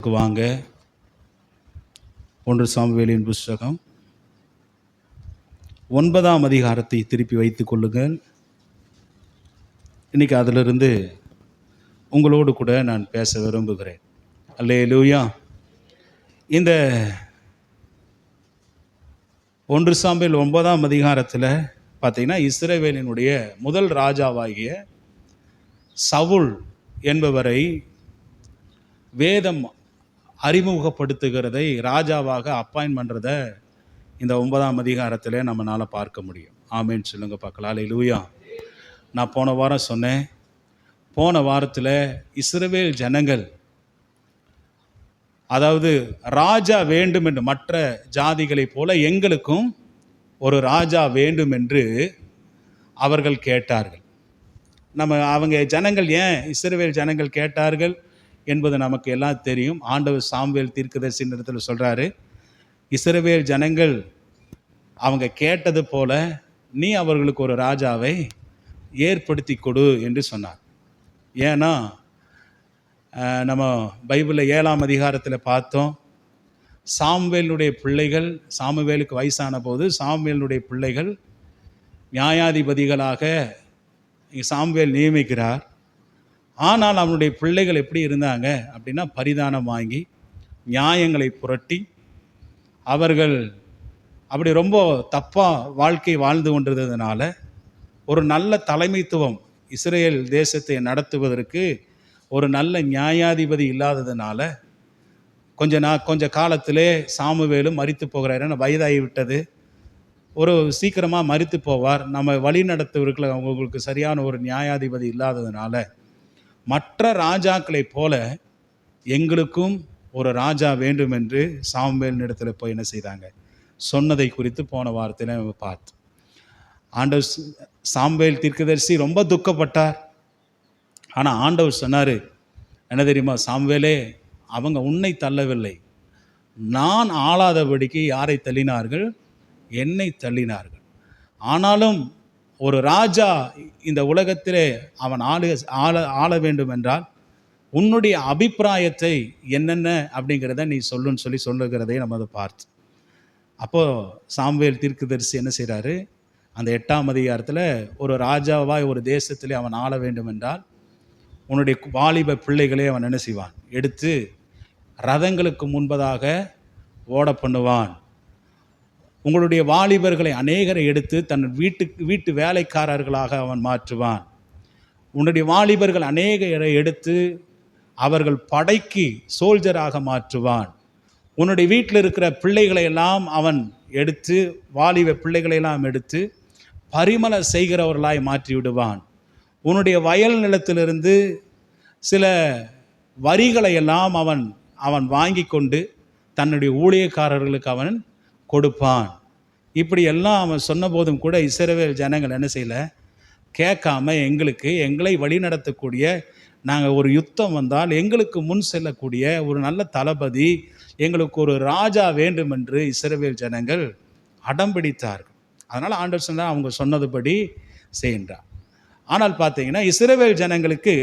வாங்க. 1 சாமுவேலின் புஸ்தகம் 9ஆம் அதிகாரத்தை திருப்பி வைத்துக் கொள்ளுங்கள். இன்னைக்கு அதிலிருந்து உங்களோடு கூட நான் பேச விரும்புகிறேன். அல்லேலூயா. இந்த 1 சாமுவேல் 9ஆம் அதிகாரத்தில் பார்த்தீங்கன்னா, இஸ்ரவேலினுடைய முதல் ராஜாவாகிய சவுல் என்பவரை வேதம் அறிமுகப்படுத்துகிறதை ராஜாவாக அப்பாயின்ட் பண்ணுறதை இந்த 9ஆம் அதிகாரத்தில் நம்மளால் பார்க்க முடியும். ஆமேன்னு சொல்லுங்க பார்க்கலாம். அல்லேலூயா. நான் போன வாரம் சொன்னேன், போன வாரத்தில் இஸ்ரவேல் ஜனங்கள், அதாவது ராஜா வேண்டும் என்று மற்ற ஜாதிகளைப் போல எங்களுக்கும் ஒரு ராஜா வேண்டும் என்று அவர்கள் கேட்டார்கள். அவங்க ஜனங்கள் ஏன் இஸ்ரவேல் ஜனங்கள் கேட்டார்கள் என்பது நமக்கு எல்லாம் தெரியும். ஆண்டவர் சாமுவேல் தீர்க்கதரிசியின் இடத்துல சொல்கிறாரு, இஸ்ரவேல் ஜனங்கள் அவங்க கேட்டது போல நீ அவர்களுக்கு ஒரு ராஜாவை ஏற்படுத்தி கொடு என்று சொன்னார். ஏன்னா நம்ம பைபிளில் 7ஆம் அதிகாரத்தில் பார்த்தோம், சாமுவேலுடைய பிள்ளைகள், சாமுவேலுக்கு வயசான போது சாமுவேலுடைய பிள்ளைகள் நியாயாதிபதிகளாக சாமுவேல் நியமிக்கிறார். ஆனால் அவனுடைய பிள்ளைகள் எப்படி இருந்தாங்க அப்படின்னா, பரிதானம் வாங்கி நியாயங்களை புரட்டி அவர்கள் அப்படி ரொம்ப தப்பாக வாழ்க்கை வாழ்ந்து கொண்டிருந்ததுனால, ஒரு நல்ல தலைமைத்துவம் இஸ்ரேல் தேசத்தை நடத்துவதற்கு ஒரு நல்ல நியாயாதிபதி இல்லாததுனால கொஞ்ச காலத்திலே சாமுவேலும் மரித்து போகிறார். ஏன்னா வயதாகி விட்டது, ஒரு சீக்கிரமாக மரித்து போவார். நம்ம வழி நடத்துவர்கள் அவங்களுக்கு சரியான ஒரு நியாயாதிபதி இல்லாததுனால, மற்ற ராஜாக்களைப் போல எங்களுக்கும் ஒரு ராஜா வேண்டும் என்று சாமுவேல் இடத்துல போய் என்ன செய்தாங்க, சொன்னதை குறித்து போன வாரத்தில் பார்த்தோம். ஆண்டவர் சாமுவேல் தீர்க்கதரிசி ரொம்ப துக்கப்பட்டார். ஆனால் ஆண்டவர் சொன்னார், என்ன தெரியுமா, சாமுவேலே, அவங்க உன்னை தள்ளவில்லை, நான் ஆளாதபடிக்கு யாரை தள்ளினார்கள், என்னை தள்ளினார்கள். ஆனாலும் ஒரு ராஜா இந்த உலகத்திலே அவன் ஆள வேண்டும் என்றால் உன்னுடைய அபிப்பிராயத்தை என்னென்ன அப்படிங்கிறத நீ சொல்லுன்னு சொல்லுகிறதை நம்ம அதை பார்த்து, அப்போது சாமுவேல் தீர்க்கதரிசி என்ன செய்கிறாரு, அந்த 8ஆம் அதிகாரத்தில் ஒரு ராஜாவாய் ஒரு தேசத்திலே அவன் ஆள வேண்டும் என்றால் உன்னுடைய வாலிப பிள்ளைகளே அவன் என்ன செய்வான், எடுத்து ரதங்களுக்கு முன்பதாக ஓட பண்ணுவான். உங்களுடைய வாலிபர்களை அநேகரை எடுத்து தன் வீட்டு வேலைக்காரர்களாக அவன் மாற்றுவான். உன்னுடைய வாலிபர்கள் அநேகரை எடுத்து அவர்கள் படைக்கு சோல்ஜராக மாற்றுவான். உன்னுடைய வீட்டில் இருக்கிற பிள்ளைகளை எல்லாம் அவன் எடுத்து, வாலிப பிள்ளைகளையெல்லாம் எடுத்து பரிமள செய்கிறவர்களாய் மாற்றி விடுவான். உன்னுடைய வயல் நிலத்திலிருந்து சில வரிகளை எல்லாம் அவன் வாங்கி கொண்டு தன்னுடைய ஊழியக்காரர்களுக்கு அவன் கொடுப்பான். இப்படி எல்லாம் அவன் சொன்ன போதும் கூட இஸ்ரவேல் ஜனங்கள் என்ன செய்யலை, கேட்காம எங்களை வழி நடத்தக்கூடிய, நாங்கள் ஒரு யுத்தம் வந்தால் எங்களுக்கு முன் செல்லக்கூடிய ஒரு நல்ல தளபதி, எங்களுக்கு ஒரு ராஜா வேண்டும் என்று இஸ்ரவேல் ஜனங்கள் அடம் பிடித்தார்கள். அதனால் ஆண்டவர் சொன்னார், அவங்க சொன்னதுபடி செய்கின்றார். ஆனால் பார்த்தீங்கன்னா இஸ்ரவேல் ஜனங்களுக்கு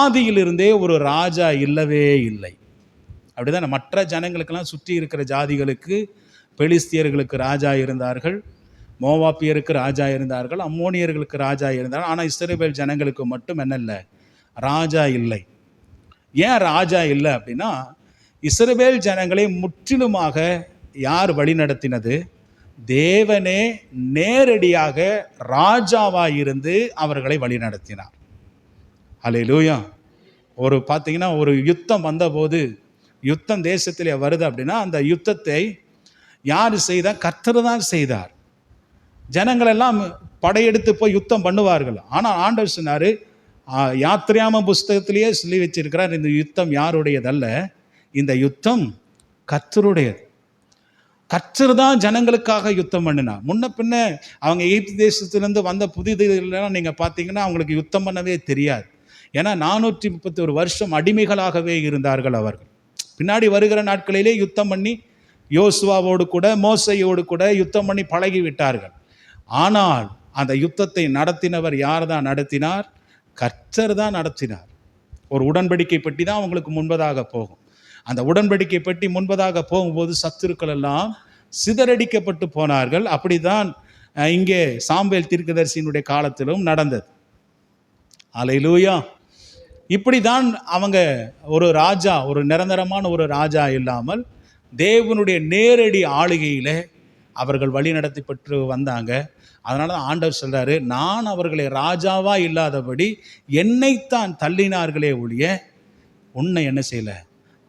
ஆதியிலிருந்தே ஒரு ராஜா இல்லவே இல்லை. அப்படிதான் மற்ற ஜனங்களுக்கெல்லாம் சுற்றி இருக்கிற ஜாதிகளுக்கு, பெலிஸ்தியர்களுக்கு ராஜா இருந்தார்கள், மோவாப்பியருக்கு ராஜா இருந்தார்கள், அம்மோனியர்களுக்கு ராஜா இருந்தார்கள். ஆனால் இஸ்ரவேல் ஜனங்களுக்கு மட்டும் என்ன இல்லை, ராஜா இல்லை. ஏன் ராஜா இல்லை அப்படின்னா, இஸ்ரவேல் ஜனங்களை முற்றிலுமாக யார் வழி நடத்தினது, தேவனே நேரடியாக ராஜாவாக இருந்து அவர்களை வழி நடத்தினார். அல்லேலூயா. பார்த்தீங்கன்னா ஒரு யுத்தம் வந்தபோது, யுத்தம் தேசத்திலே வருது அப்படின்னா அந்த யுத்தத்தை யார் செய்தார், கர்த்தர் தான் செய்தார். ஜனங்களெல்லாம் படையெடுத்து போய் யுத்தம் பண்ணுவார்கள். ஆனால் ஆண்டவர் சொன்னார், யாத்ராம புஸ்தகத்திலேயே சொல்லி வச்சிருக்கிறார், இந்த யுத்தம் யாருடையதல்ல, இந்த யுத்தம் கர்த்தருடையது. கர்த்தர் தான் ஜனங்களுக்காக யுத்தம் பண்ணினார். முன்ன பின்ன அவங்க எகிப்து தேசத்திலேருந்து வந்த புதிதெல்லாம் நீங்கள் பார்த்தீங்கன்னா அவங்களுக்கு யுத்தம் பண்ணவே தெரியாது. ஏன்னா 431 வருஷம் அடிமைகளாகவே இருந்தார்கள் அவர்கள். பின்னாடி வருகிற நாட்களிலே யுத்தம் பண்ணி யோசுவாவோடு கூட மோசையோடு கூட யுத்தம் பண்ணி பழகி விட்டார்கள். ஆனால் அந்த யுத்தத்தை நடத்தினவர் யார் தான் நடத்தினார், கர்த்தர் தான் நடத்தினார். ஒரு உடன்படிக்கை பெட்டி தான் அவங்களுக்கு முன்பதாக போகும். அந்த உடன்படிக்கை பெட்டி முன்பதாக போகும்போது சத்துருக்கள் எல்லாம் சிதறடிக்கப்பட்டு போனார்கள். அப்படிதான் இங்கே சாமுவேல் தீர்க்கதரிசியினுடைய காலத்திலும் நடந்தது. அல்லேலூயா. இப்படிதான் அவங்க ஒரு ராஜா, ஒரு நிரந்தரமான ஒரு ராஜா இல்லாமல் தேவனுடைய நேரடி ஆளுகையில் அவர்கள் வழி நடத்தப்பட்டு வந்தாங்க. அதனால தான் ஆண்டவர் சொல்கிறாரு, நான் அவர்களை ராஜாவா இல்லாதபடி என்னைத்தான் தள்ளினார்களே ஒழிய உன்னை என்ன செய்யலை,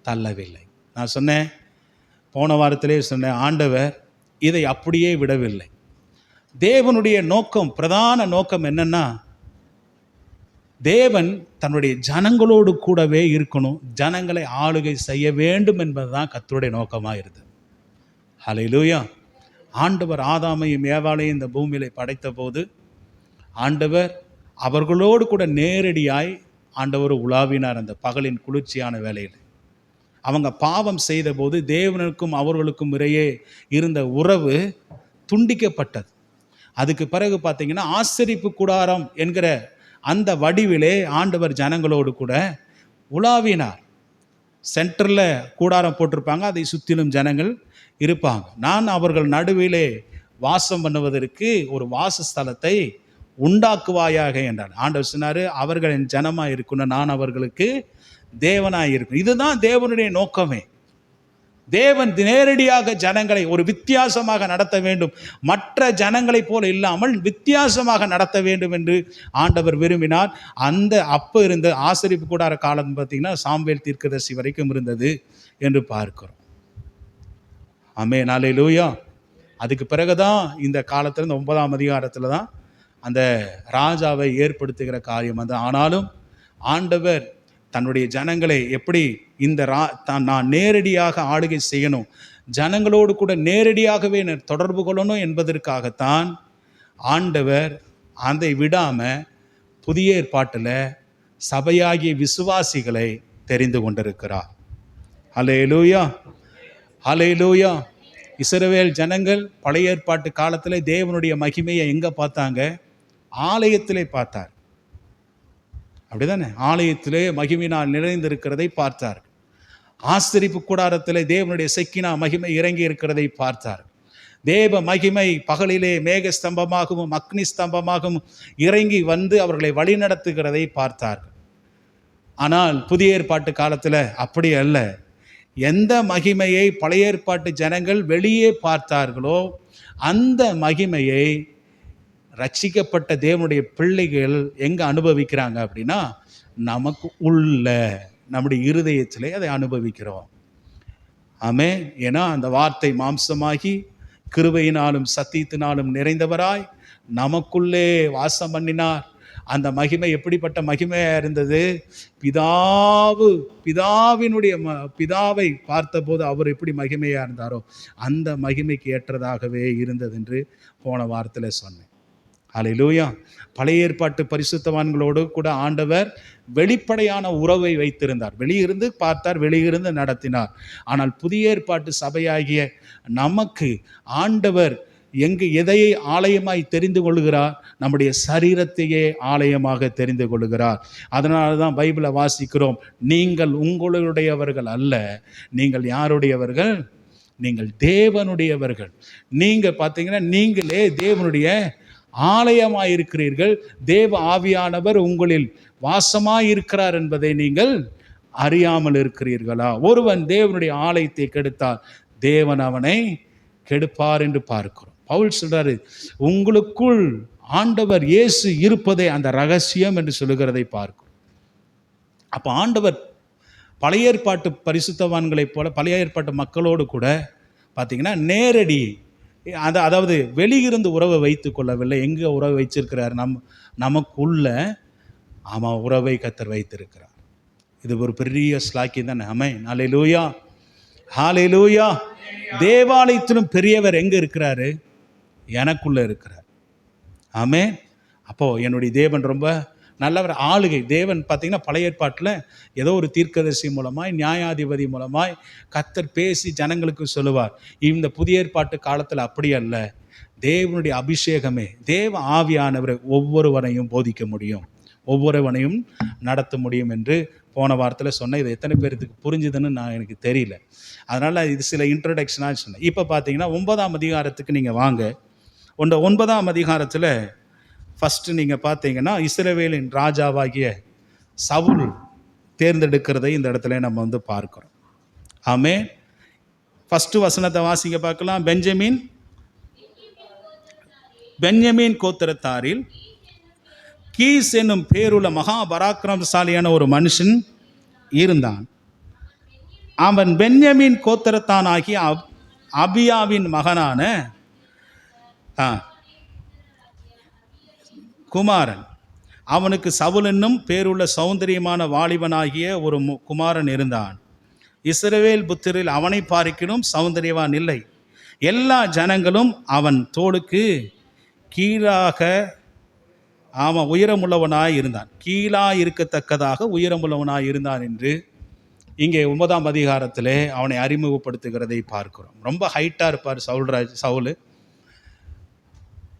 தள்ளவில்லை. நான் சொன்னேன், போன வாரத்திலே சொன்னேன், ஆண்டவர் இதை அப்படியே விடவில்லை. தேவனுடைய நோக்கம், பிரதான நோக்கம் என்னன்னா, தேவன் தன்னுடைய ஜனங்களோடு கூடவே இருக்கணும், ஜனங்களை ஆளுகை செய்ய வேண்டும் என்பதுதான் கர்த்தருடைய நோக்கமாக இருந்தது. ஹல்லேலூயா. ஆண்டவர் ஆதாமையும் ஏவாளையும் இந்த பூமியில படைத்த போது ஆண்டவர் அவர்களோடு கூட நேரடியாய் ஆண்டவர் உலாவினார். அந்த பகலின் குளிர்ச்சியான வேளையில் அவங்க பாவம் செய்த போது தேவனுக்கும் அவர்களுக்கும் இடையே இருந்த உறவு துண்டிக்கப்பட்டது. அதுக்கு பிறகு பார்த்தீங்கன்னா ஆசரிப்பு கூடாரம் என்கிற அந்த வடிவிலே ஆண்டவர் ஜனங்களோடு கூட உலாவினார். சென்டரில் கூடாரம் போட்டிருப்பாங்க, அதை சுற்றிலும் ஜனங்கள் இருப்பாங்க. நான் அவர்கள் நடுவிலே வாசம் பண்ணுவதற்கு ஒரு வாசஸ்தலத்தை உண்டாக்குவாயாக என்றார். ஆண்டவர் சொன்னார், அவர்கள் என் ஜனமாக இருக்கணும், நான் அவர்களுக்கு தேவனாக இருக்கணும். இதுதான் தேவனுடைய நோக்கமே. தேவன் நேரடியாக ஜனங்களை ஒரு வித்தியாசமாக நடத்த வேண்டும், மற்ற ஜனங்களைப் போல இல்லாமல் வித்தியாசமாக நடத்த வேண்டும் என்று ஆண்டவர் விரும்பினார். அந்த அப்போ இருந்த ஆசரிப்பு கூடார காலம் பார்த்தீங்கன்னா சாமுவேல் தீர்க்கதரிசி வரைக்கும் இருந்தது என்று பார்க்கிறோம். ஆமென், அல்லேலூயா. அதுக்கு பிறகுதான் இந்த காலத்தில், இந்த 9ஆம் அதிகாரத்தில் தான் அந்த ராஜாவை ஏற்படுத்துகிற காரியம் வந்து. ஆனாலும் ஆண்டவர் தன்னுடைய ஜனங்களை எப்படி இந்த நான் நேரடியாக ஆளுகை செய்யணும், ஜனங்களோடு கூட நேரடியாகவே தொடர்பு கொள்ளணும் என்பதற்காகத்தான் ஆண்டவர் அதை விடாமல் புதிய ஏற்பாட்டில் சபையாகிய விசுவாசிகளை தெரிந்து கொண்டிருக்கிறார். அல்லேலூயா, அல்லேலூயா. இஸ்ரவேல் ஜனங்கள் பழைய ஏற்பாட்டு காலத்தில் தேவனுடைய மகிமையை எங்கே பார்த்தாங்க? ஆலயத்திலே பார்த்தார். அப்படிதானே? ஆலயத்திலே மகிமையினால் நிறைந்திருக்கிறதை பார்த்தார். ஆசரிப்பு கூடாரத்திலே தேவனுடைய செக்கினா மகிமை இறங்கி இருக்கிறதை பார்த்தார். தேவ மகிமை பகலிலே மேக ஸ்தம்பமாகவும் அக்னி ஸ்தம்பமாகவும் இறங்கி வந்து அவர்களை வழிநடத்துகிறதை பார்த்தார்கள். ஆனால் புதிய ஏற்பாட்டு காலத்தில் அப்படி அல்ல. எந்த மகிமையை பழைய ஏற்பாட்டு ஜனங்கள் வெளியே பார்த்தார்களோ அந்த மகிமையை ரட்சிக்கப்பட்ட தேவனுடைய பிள்ளைகள் எங்கே அனுபவிக்கிறாங்க அப்படின்னா, நமக்கு உள்ள நம்முடைய இருதயத்திலே அதை அனுபவிக்கிறோம். ஆமென். ஏன்னா அந்த வார்த்தை மாம்சமாகி கிருபையினாலும் சத்தியத்தினாலும் நிறைந்தவராய் நமக்குள்ளே வாசம் பண்ணினார். அந்த மகிமை எப்படிப்பட்ட மகிமையாக இருந்தது? பிதாவை பார்த்தபோது அவர் எப்படி மகிமையாக இருந்தாரோ அந்த மகிமைக்கு ஏற்றதாகவே இருந்தது என்று போன வாரத்தில் சொன்னேன். அல்லேலூயா. பழைய ஏற்பாட்டு பரிசுத்தவான்களோடு கூட ஆண்டவர் வெளிப்படையான உறவை வைத்திருந்தார். வெளியிருந்து பார்த்தார், வெளியிருந்து நடத்தினார். ஆனால் புதிய ஏற்பாட்டு சபையாகிய நமக்கு ஆண்டவர் எதையை ஆலயமாய் தெரிந்து கொள்கிறார்? நம்முடைய சரீரத்தையே ஆலயமாக தெரிந்து கொள்கிறார். அதனால தான் பைபிளை வாசிக்கிறோம், நீங்கள் உங்களுடையவர்கள் அல்ல, நீங்கள் யாருடையவர்கள்? நீங்கள் தேவனுடையவர்கள். நீங்கள் பார்த்தீங்கன்னா நீங்களே தேவனுடைய ஆலயமாய் இருக்கிறீர்கள். தேவ ஆவியானவர் உங்களில் வாசமாய் இருக்கிறார் என்பதை நீங்கள் அறியாமல் இருக்கிறீர்களா? ஒருவன் தேவனுடைய ஆலயத்தை கெடுத்தால் தேவன் அவனை கெடுப்பார் என்று பார்க்கிறோம். பவுல் சொல்றாரு, உங்களுக்குள் ஆண்டவர் இயேசு இருப்பதே அந்த ரகசியம் என்று சொல்லுகிறதை பார்க்கிறோம். அப்போ ஆண்டவர் பழைய ஏற்பாட்டு பரிசுத்தவான்களைப் போல பழைய ஏற்பாட்டு மக்களோடு கூட பார்த்தீங்கன்னா நேரடி அதாவது வெளியிருந்து உறவை வைத்து கொள்ளவில்லை. எங்கே உறவை வச்சிருக்கிறார்? நமக்குள்ள உறவை கர்த்தர் வைத்திருக்கிறார். இது ஒரு பெரிய ஸ்லாக்கியம் தானே. ஆமென், அல்லேலூயா, ஹல்லேலூயா. தேவாலயத்திலும் பெரியவர் எங்கே இருக்கிறாரு? எனக்குள்ளே இருக்கிறார். ஆமென். அப்போது என்னுடைய தேவன் ரொம்ப நல்லவர். ஆளுகை தேவன் பார்த்தீங்கன்னா பழைய ஏற்பாட்டில் ஏதோ ஒரு தீர்க்கதரிசி மூலமாய் நியாயாதிபதி மூலமாய் கர்த்தர் பேசி ஜனங்களுக்கு சொல்லுவார். இந்த புதிய ஏற்பாட்டு காலத்தில் அப்படி அல்ல. தேவனுடைய அபிஷேகமே, தேவ ஆவியானவரை ஒவ்வொருவனையும் போதிக்க முடியும், ஒவ்வொருவனையும் நடத்த முடியும் என்று போன வாரத்தில் சொன்னேன். இது எத்தனை பேர்த்துக்கு புரிஞ்சுதுன்னு எனக்கு தெரியல. அதனால் இது சில இன்ட்ரடக்ஷனாக சொன்னேன். இப்போ பார்த்தீங்கன்னா 9ஆம் அதிகாரத்துக்கு நீங்கள் வாங்க. 9ஆம் அதிகாரத்தில் ஃபஸ்ட்டு நீங்கள் பார்த்தீங்கன்னா இஸ்ரவேலின் ராஜாவாகிய சவுல் தேர்ந்தெடுக்கிறதை இந்த இடத்துல நம்ம பார்க்குறோம். ஆமே. ஃபஸ்ட்டு வசனத்தை வாசிக்க பார்க்கலாம். பென்யமீன் கோத்திரத்தாரில் கீஸ் என்னும் பேருள்ள மகா பராக்கிரமசாலியான ஒரு மனுஷன் இருந்தான். அவன் பென்யமீன் கோத்திரத்தானாகிய அபியாவின் மகனான குமாரன். அவனுக்கு சவுல் என்னும் பேருள்ள சௌந்தரியமான வாலிபனாகிய ஒரு குமாரன் இருந்தான். இஸ்ரவேல் புத்திரில் அவனை பார்க்கிலும் சௌந்தரியவான் இல்லை. எல்லா ஜனங்களும் அவன் தோளுக்கு கீழாக அவன் உயரமுள்ளவனாய் இருந்தான். கீழாக இருக்கத்தக்கதாக உயரமுள்ளவனாய் இருந்தான் என்று இங்கே 9ஆம் அதிகாரத்தில் அவனை அறிமுகப்படுத்துகிறதை பார்க்கிறோம். ரொம்ப ஹைட்டாக இருப்பார் சவுல்.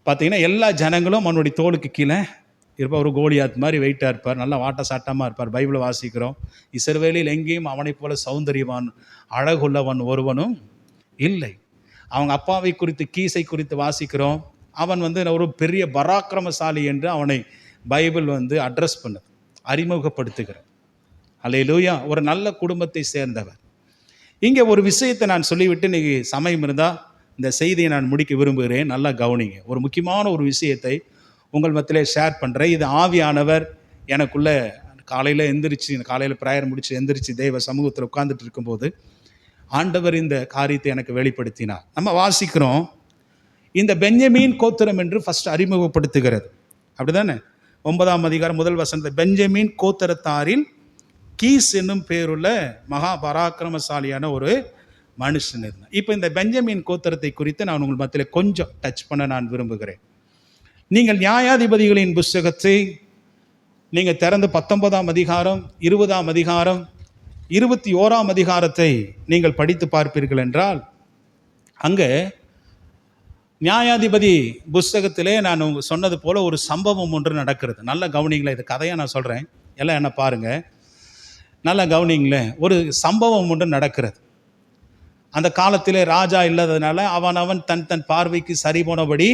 பார்த்தீங்கன்னா எல்லா ஜனங்களும் அவனுடைய தோளுக்கு கீழே இருப்பார். ஒரு கோலியாத் மாதிரி வெயிட்டாக இருப்பார். நல்லா வாட்ட சாட்டமாக இருப்பார். பைபிளை வாசிக்கிறோம். இஸ்ரவேலில் எங்கேயும் அவனைப் போல சௌந்தரியவான் அழகுள்ளவன் ஒருவனும் இல்லை. அவங்க அப்பாவை குறித்து கீசை குறித்து வாசிக்கிறோம். அவன் ஒரு பெரிய பராக்கிரமசாலி என்று அவனை பைபிள் அட்ரஸ் பண்ணுது, அறிமுகப்படுத்துகிறார். அல்லேலூயா. ஒரு நல்ல குடும்பத்தை சேர்ந்தவர். இங்கே ஒரு விஷயத்தை நான் சொல்லிவிட்டு இன்றைக்கி சமயம் இருந்தால் இந்த செய்தியை நான் முடிக்க விரும்புகிறேன். நல்லா கவனிங்க. ஒரு முக்கியமான ஒரு விஷயத்தை உங்கள் மத்தியிலே ஷேர் பண்ணுறேன். இது ஆவியானவர் எனக்குள்ளே காலையில் ப்ரேயர் முடித்து எந்திரிச்சு தெய்வ சமூகத்தில் உட்கார்ந்துட்டு இருக்கும்போது ஆண்டவர் இந்த காரியத்தை எனக்கு வெளிப்படுத்தினார். நம்ம வாசிக்கிறோம், இந்த பென்யமீன் கோத்திரம் என்று ஃபஸ்ட் அறிமுகப்படுத்துகிறது. அப்படி தானே? 9ஆம் அதிகாரம் முதல் வசனத்தை பென்யமீன் கோத்திரத்தாரில் கீஸ் என்னும் பேருள்ள மகா பராக்கிரமசாலியான ஒரு மனுஷன் இருந்தான். இப்போ இந்த பென்யமீன் கோத்திரத்தை குறித்து நான் உங்கள் மத்தியில் கொஞ்சம் டச் பண்ண நான் விரும்புகிறேன். நீங்கள் நியாயாதிபதிகளின் புஸ்தகத்தை நீங்கள் திறந்து 19ஆம் அதிகாரம், 20ஆம் அதிகாரம், 21ஆம் அதிகாரத்தை நீங்கள் படித்து பார்ப்பீர்கள் என்றால் அங்கே நியாயாதிபதி புஸ்தகத்திலே நான் சொன்னது போல ஒரு சம்பவம் ஒன்று நடக்கிறது. நல்ல கவனிங்களேன். இது கதையாக நான் சொல்கிறேன், எல்லாம் என்ன பாருங்கள், நல்லா கவனிங்களேன். ஒரு சம்பவம் ஒன்று நடக்கிறது. அந்த காலத்திலே ராஜா இல்லாததுனால அவன் தன் பார்வைக்கு சரி போனபடி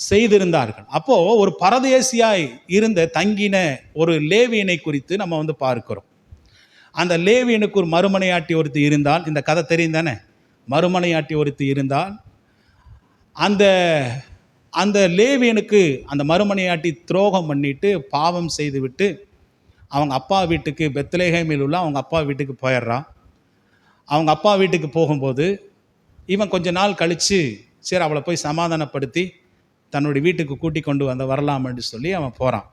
செய்திருந்தார்கள். அப்போது ஒரு பரதேசியாய் இருந்த தங்கின ஒரு லேவியனை குறித்து நம்ம பார்க்கிறோம். அந்த லேவியனுக்கு ஒரு மறுமனையாட்டி ஒருத்தி இருந்தால், இந்த கதை தெரியும் தானே? மறுமனையாட்டி ஒருத்தி இருந்தால் அந்த லேவியனுக்கு அந்த மறுமனையாட்டி துரோகம் பண்ணிட்டு பாவம் செய்துவிட்டு அவங்க அப்பா வீட்டுக்கு பெத்லெகேமில் உள்ள அவங்க அப்பா வீட்டுக்கு போயிடுறான். அவங்க அப்பா வீட்டுக்கு போகும்போது இவன் கொஞ்ச நாள் கழித்து சரி அவளை போய் சமாதானப்படுத்தி தன்னுடைய வீட்டுக்கு கூட்டி கொண்டு வரலாம்னு சொல்லி அவன் போகிறான்.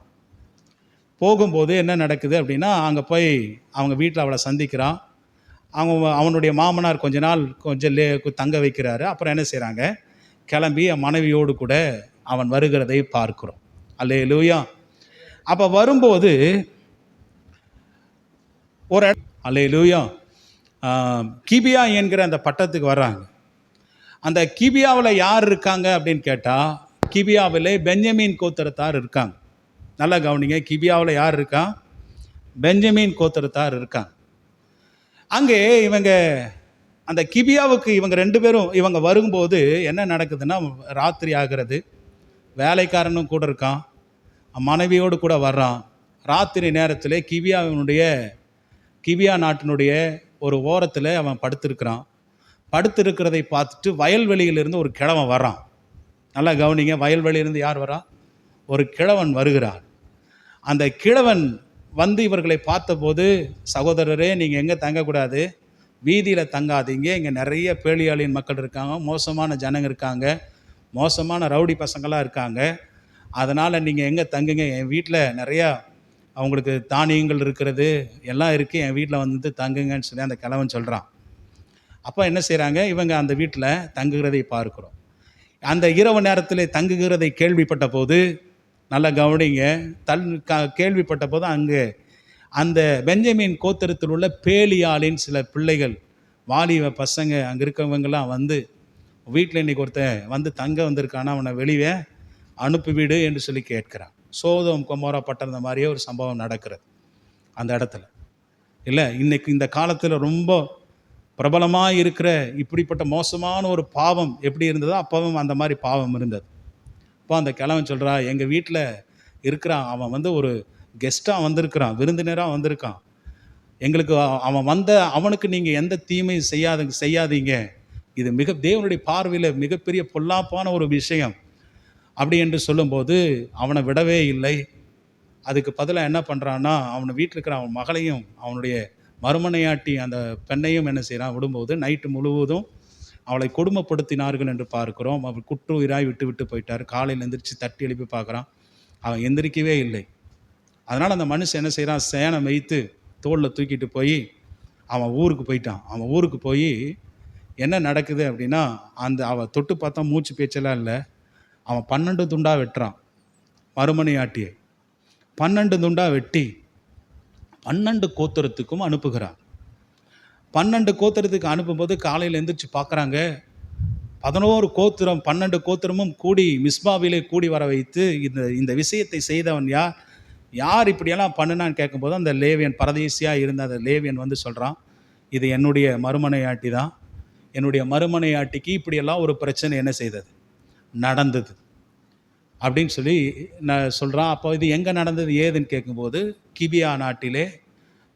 போகும்போது என்ன நடக்குது அப்படின்னா, அங்கே போய் அவங்க வீட்டில் அவளை சந்திக்கிறான். அவனுடைய மாமனார் கொஞ்சம் தங்க வைக்கிறாரு. அப்புறம் என்ன செய்கிறாங்க, கிளம்பி மனைவியோடு கூட அவன் வருகிறதை பார்க்கிறோம். அல்லேலூயா. அப்போ வரும்போது அல்லேலூயா கிபியா என்கிற அந்த பட்டத்துக்கு வர்றாங்க. அந்த கிபியாவில் யார் இருக்காங்க அப்படின்னு கேட்டால், கிபியாவில் பென்யமீன் கோத்திரத்தார் இருக்காங்க. நல்லா கவனிங்க. கிபியாவில் யார் இருக்கா? பென்யமீன் கோத்திரத்தார் இருக்காங்க. அங்கே இவங்க அந்த கிபியாவுக்கு இவங்க 2 பேரும் இவங்க வரும்போது என்ன நடக்குதுன்னா, ராத்திரி ஆகிறது. வேலைக்காரனும் கூட இருக்கான், மனைவியோடு கூட வர்றான். ராத்திரி நேரத்தில் கிபியா நாட்டினுடைய ஒரு ஓரத்தில் அவன் படுத்திருக்கிறான். படுத்திருக்கிறதை பார்த்துட்டு வயல்வெளியிலிருந்து ஒரு கிழவன் வர்றான். நல்லா கவனிங்க. வயல்வெளியிலிருந்து யார் வரான்? ஒரு கிழவன் வருகிறான். அந்த கிழவன் இவர்களை பார்த்தபோது, சகோதரரே நீங்கள் எங்கே தங்கக்கூடாது, வீதியில் தங்காதீங்க, இங்கே நிறைய பேலியாளின் மக்கள் இருக்காங்க, மோசமான ஜனங்க இருக்காங்க, மோசமான ரவுடி பசங்களாக இருக்காங்க, அதனால் நீங்கள் எங்கே தங்குங்க, என் வீட்டில் நிறையா அவங்களுக்கு தானியங்கள் இருக்கிறது, எல்லாம் இருக்குது, என் வீட்டில் தங்குங்கன்னு சொல்லி அந்த கிழவன் சொல்கிறான். அப்போ என்ன செய்கிறாங்க, இவங்க அந்த வீட்டில் தங்குகிறதை பார்க்குறோம். அந்த இரவு நேரத்தில் தங்குகிறதை கேள்விப்பட்ட போது, நல்லா கவனிங்க, கேள்விப்பட்ட போது அங்கே அந்த பென்யமீன் கோத்திரத்தில் உள்ள பேலியாளின் சில பிள்ளைகள், வாலிப பசங்க அங்கே இருக்கவங்கெல்லாம் வீட்டில் இன்றைக்கி ஒருத்தன் தங்க வந்திருக்கானா, அவனை வெளியே அனுப்பிவிடு என்று சொல்லி கேட்குறான். சோதோம் கொமோரா பட்டணம் மாதிரியே ஒரு சம்பவம் நடக்கிறது. அந்த இடத்துல. இல்லை, இன்னைக்கு இந்த காலத்தில் ரொம்ப பிரபலமாக இருக்கிற இப்படிப்பட்ட மோசமான ஒரு பாவம் எப்படி இருந்ததோ அப்பவும் அந்த மாதிரி பாவம் இருந்தது. இப்போ அந்த கிழவன் சொல்கிறா, எங்கள் வீட்டில் இருக்கிறான், அவன் வந்து ஒரு கெஸ்ட்டாக வந்திருக்கிறான், விருந்தினராக வந்திருக்கான். எங்களுக்கு அவன் அவனுக்கு நீங்கள் எந்த தீமையும் செய்யாதீங்க. இது தேவனுடைய பார்வையில் மிகப்பெரிய பொல்லாப்பான ஒரு விஷயம் அப்படி என்று சொல்லும்போது அவனை விடவே இல்லை. அதுக்கு பதிலாக என்ன பண்ணுறான்னா, அவனை வீட்டில் இருக்கிற அவன் மகளையும் அவனுடைய மறுமனையாட்டி அந்த பெண்ணையும் என்ன செய்கிறான், விடும்போது நைட்டு முழுவதும் அவளை கொடுமைப்படுத்தினார்கள் என்று பார்க்கிறோம். அவள் குற்றுயிராய் விட்டு போயிட்டார். காலையில் எந்திரிச்சு தட்டி எழுப்பி பார்க்குறான், அவன் எந்திரிக்கவே இல்லை. அதனால் அந்த மனுஷன் என்ன செய்கிறான், சேனை வைத்து தோளில் தூக்கிட்டு போய் அவன் ஊருக்கு போயிட்டான். அவன் ஊருக்கு போய் என்ன நடக்குது அப்படின்னா, அவன் தொட்டு பார்த்தா மூச்சு பேச்செல்லாம் இல்லை. அவன் 12 துண்டாக வெட்டுறான் மறுமனையாட்டியை. 12 துண்டாக வெட்டி 12 கோத்திரத்துக்கும் அனுப்புகிறான். 12 கோத்திரத்துக்கு அனுப்பும்போது காலையில் எந்திரிச்சு பார்க்குறாங்க, 11 கோத்திரம் 12 கோத்திரமும் கூடி மிஸ்பாவிலே கூடி வர வைத்து இந்த விஷயத்தை செய்தவன் யார் இப்படியெல்லாம் பண்ணுனான்னு கேட்கும்போது அந்த லேவியன், பரதேசியாக இருந்த அந்த லேவியன் வந்து சொல்கிறான், இது என்னுடைய மறுமனையாட்டி தான். என்னுடைய மறுமனையாட்டிக்கு இப்படியெல்லாம் ஒரு பிரச்சனை என்ன செய்தது, நடந்தது அப்படின்னு சொல்லி நான் சொல்கிறான். அப்போ இது எங்கே நடந்தது ஏதுன்னு கேட்கும்போது, கிபியா நாட்டிலே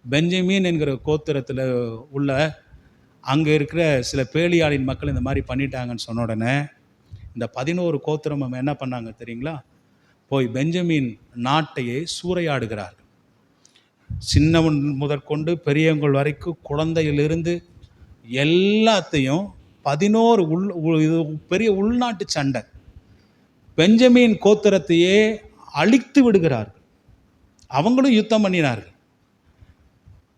பெஞ்சமின் என்கிற கோத்திரத்தில் உள்ள அங்கே இருக்கிற சில பேலியாளின் மக்கள் இந்த மாதிரி பண்ணிட்டாங்கன்னு சொன்ன உடனே இந்த 11 கோத்திரமும் என்ன பண்ணாங்க தெரியுங்களா, போய் பெஞ்சமின் நாட்டையே சூறையாடுகிறார்கள். சின்னவன் முதற்கொண்டு பெரியவங்கள் வரைக்கும், குழந்தையிலிருந்து எல்லாத்தையும் 11 இது பெரிய உள்நாட்டு சண்டை. பெஞ்சமின் கோத்திரத்தையே அழித்து விடுகிறார்கள். அவங்களும் யுத்தம் பண்ணினார்கள்.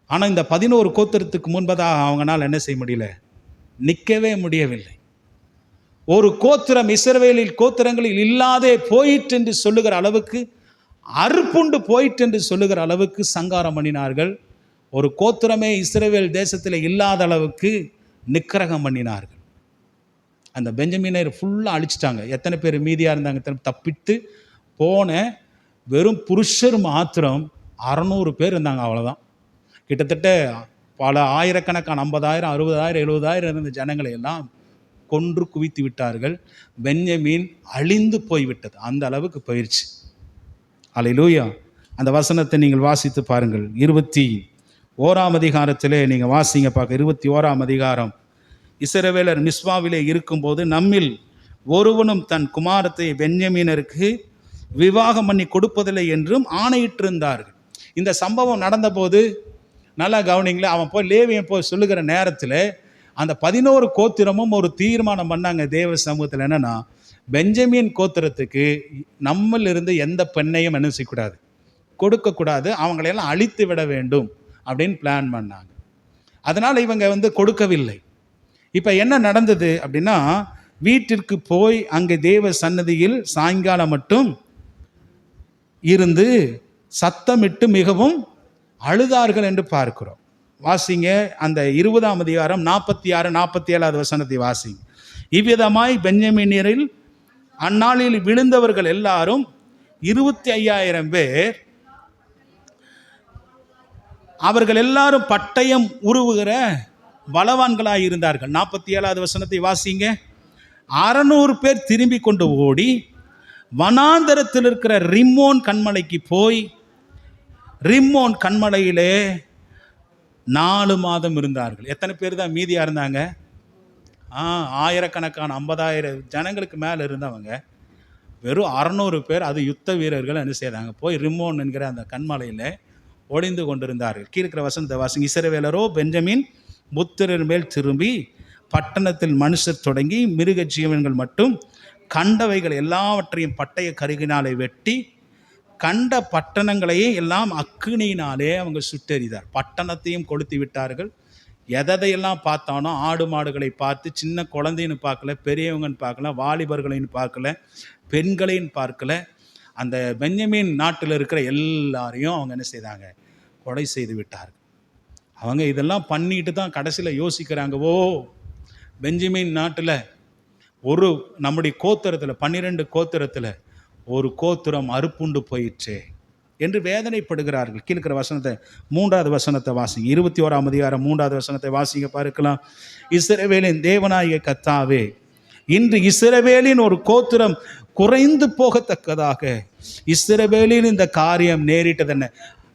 ஆனால் இந்த 11 கோத்திரத்துக்கு முன்பதாக அவங்களால் என்ன செய்ய முடியல, நிற்கவே முடியவில்லை. ஒரு கோத்திரம் இஸ்ரவேலில் கோத்திரங்களில் இல்லாதே போயிற்று என்று சொல்லுகிற அளவுக்கு, அறுப்புண்டு போயிற்று என்று சொல்லுகிற அளவுக்கு சங்காரம் பண்ணினார்கள். ஒரு கோத்திரமே இஸ்ரவேல் தேசத்தில் இல்லாத அளவுக்கு நிக்கிரகம் பண்ணினார்கள். அந்த பெஞ்சமினர் ஃபுல்லாக அழிச்சிட்டாங்க. எத்தனை பேர் மீதியாக இருந்தாங்க, தப்பித்து போன வெறும் புருஷர் மாத்திரம் 600 பேர் இருந்தாங்க, அவ்வளோதான். கிட்டத்தட்ட பல ஆயிரக்கணக்கான 50,000 60,000 70,000 இருந்த ஜனங்களை எல்லாம் கொன்று குவித்து விட்டார்கள். பெஞ்சமின் அழிந்து போய்விட்டது, அந்த அளவுக்கு போயிடுச்சு. அல்லேலூயா. அந்த வசனத்தை நீங்கள் வாசித்து பாருங்கள். 21ஆம் அதிகாரத்திலே நீங்கள் வாசிங்க பார்க்க. 21ஆம் அதிகாரம். இஸ்ரவேலர் மிஸ்பாவிலே இருக்கும்போது நம்மில் ஒருவனும் தன் குமாரத்தை பென்யமீனருக்கு விவாகம் பண்ணி கொடுப்பதில்லை என்றும் ஆணையிட்டிருந்தார்கள். இந்த சம்பவம் நடந்தபோது நல்லா கவனிங்களேன், அவன் போய் லேவியன் போய் சொல்லுகிற நேரத்தில் அந்த 11 கோத்திரமும் ஒரு தீர்மானம் பண்ணாங்க தேவ சமூகத்தில். என்னன்னா, பெஞ்சமின் கோத்திரத்துக்கு நம்மளிருந்து எந்த பெண்ணையும் என்ன செய்யக்கூடாது, கொடுக்கக்கூடாது, அவங்களையெல்லாம் அழித்து விட வேண்டும் அப்படின்னு பிளான் பண்ணாங்க. அதனால் இவங்க கொடுக்கவில்லை. இப்போ என்ன நடந்தது அப்படின்னா, வீட்டிற்கு போய் அங்கே தேவ சன்னதியில் சாயங்காலம் மட்டும் இருந்து சத்தமிட்டு மிகவும் அழுதார்கள் என்று பார்க்கிறோம். வாசிங்க அந்த 20ஆம் அதிகாரம் 46 47 வசனத்தை வாசிங்க. இவ்விதமாய் பென்யமீனியரில் அந்நாளில் விழுந்தவர்கள் எல்லாரும் 25,000 பேர், அவர்கள் எல்லாரும் பட்டயம் உருவுகிற பலவான்களாய் இருந்தார்கள். 47 வசனத்தை வாசிங்க. 600 பேர் திரும்பி கொண்டு ஓடி வனாந்தரத்தில் இருக்கிற ரிம்மோன் கண்மலைக்கு போய் ரிம்மோன் கண்மலையிலே 4 மாதம் இருந்தார்கள். எத்தனை பேர் தான் மீதியாக இருந்தாங்க? ஆயிரக்கணக்கான 50,000 ஜனங்களுக்கு மேலே இருந்தவங்க வெறும் 600 பேர், அது யுத்த வீரர்கள் என்ன செய்தாங்க, போய் ரிம்மோன் என்கிற அந்த கண்மலையில் ஒளிந்து கொண்டிருந்தார்கள். கீழ்க்கிற வசனத்தை வாசிங்க. இஸ்ரவேலரோ பென்யமீன் புத்திரர் மேல் திரும்பி பட்டணத்தில் மனுஷர் தொடங்கி மிருக ஜீவன்கள் மட்டும் கண்டவைகள் எல்லாவற்றையும் பட்டய கருகினாலே வெட்டி கண்ட பட்டணங்களையே எல்லாம் அக்கினியினாலே அவங்க சுட்டெறிதார். பட்டணத்தையும் கொளுத்தி விட்டார்கள். எதையெல்லாம் பார்த்தானோ, ஆடு மாடுகளை பார்த்து, சின்ன குழந்தைன்னு பார்க்கல, பெரியவங்கன்னு பார்க்கல, வாலிபர்களைன்னு பார்க்கல, பெண்களைன்னு பார்க்கல, அந்த பென்யமீன் நாட்டில் இருக்கிற எல்லாரையும் அவங்க என்ன செய்தாங்க, கொலை செய்து விட்டார்கள். அவங்க இதெல்லாம் பண்ணிட்டு தான் கடைசியில் யோசிக்கிறாங்க, ஓ பென்யமீன் நாட்டில் நம்முடைய கோத்திரத்தில் 12 கோத்திரத்தில் ஒரு கோத்திரம் அறுப்புண்டு போயிடுச்சே, என்று வேதனைப்படுகிறார்கள். கீழ்க்கிற வசனத்தை 3வது வசனத்தை வாசிங்க. 21ஆம் அதிகாரம் 3வது வசனத்தை வாசிங்க பார்க்கலாம். இஸ்ரவேலின் தேவனாகிய கர்த்தாவே, இன்று இஸ்ரவேலின் ஒரு கோத்திரம் குறைந்து போகத்தக்கதாக இஸ்ரவேலின் இந்த காரியம் நேரிட்டது என்ன.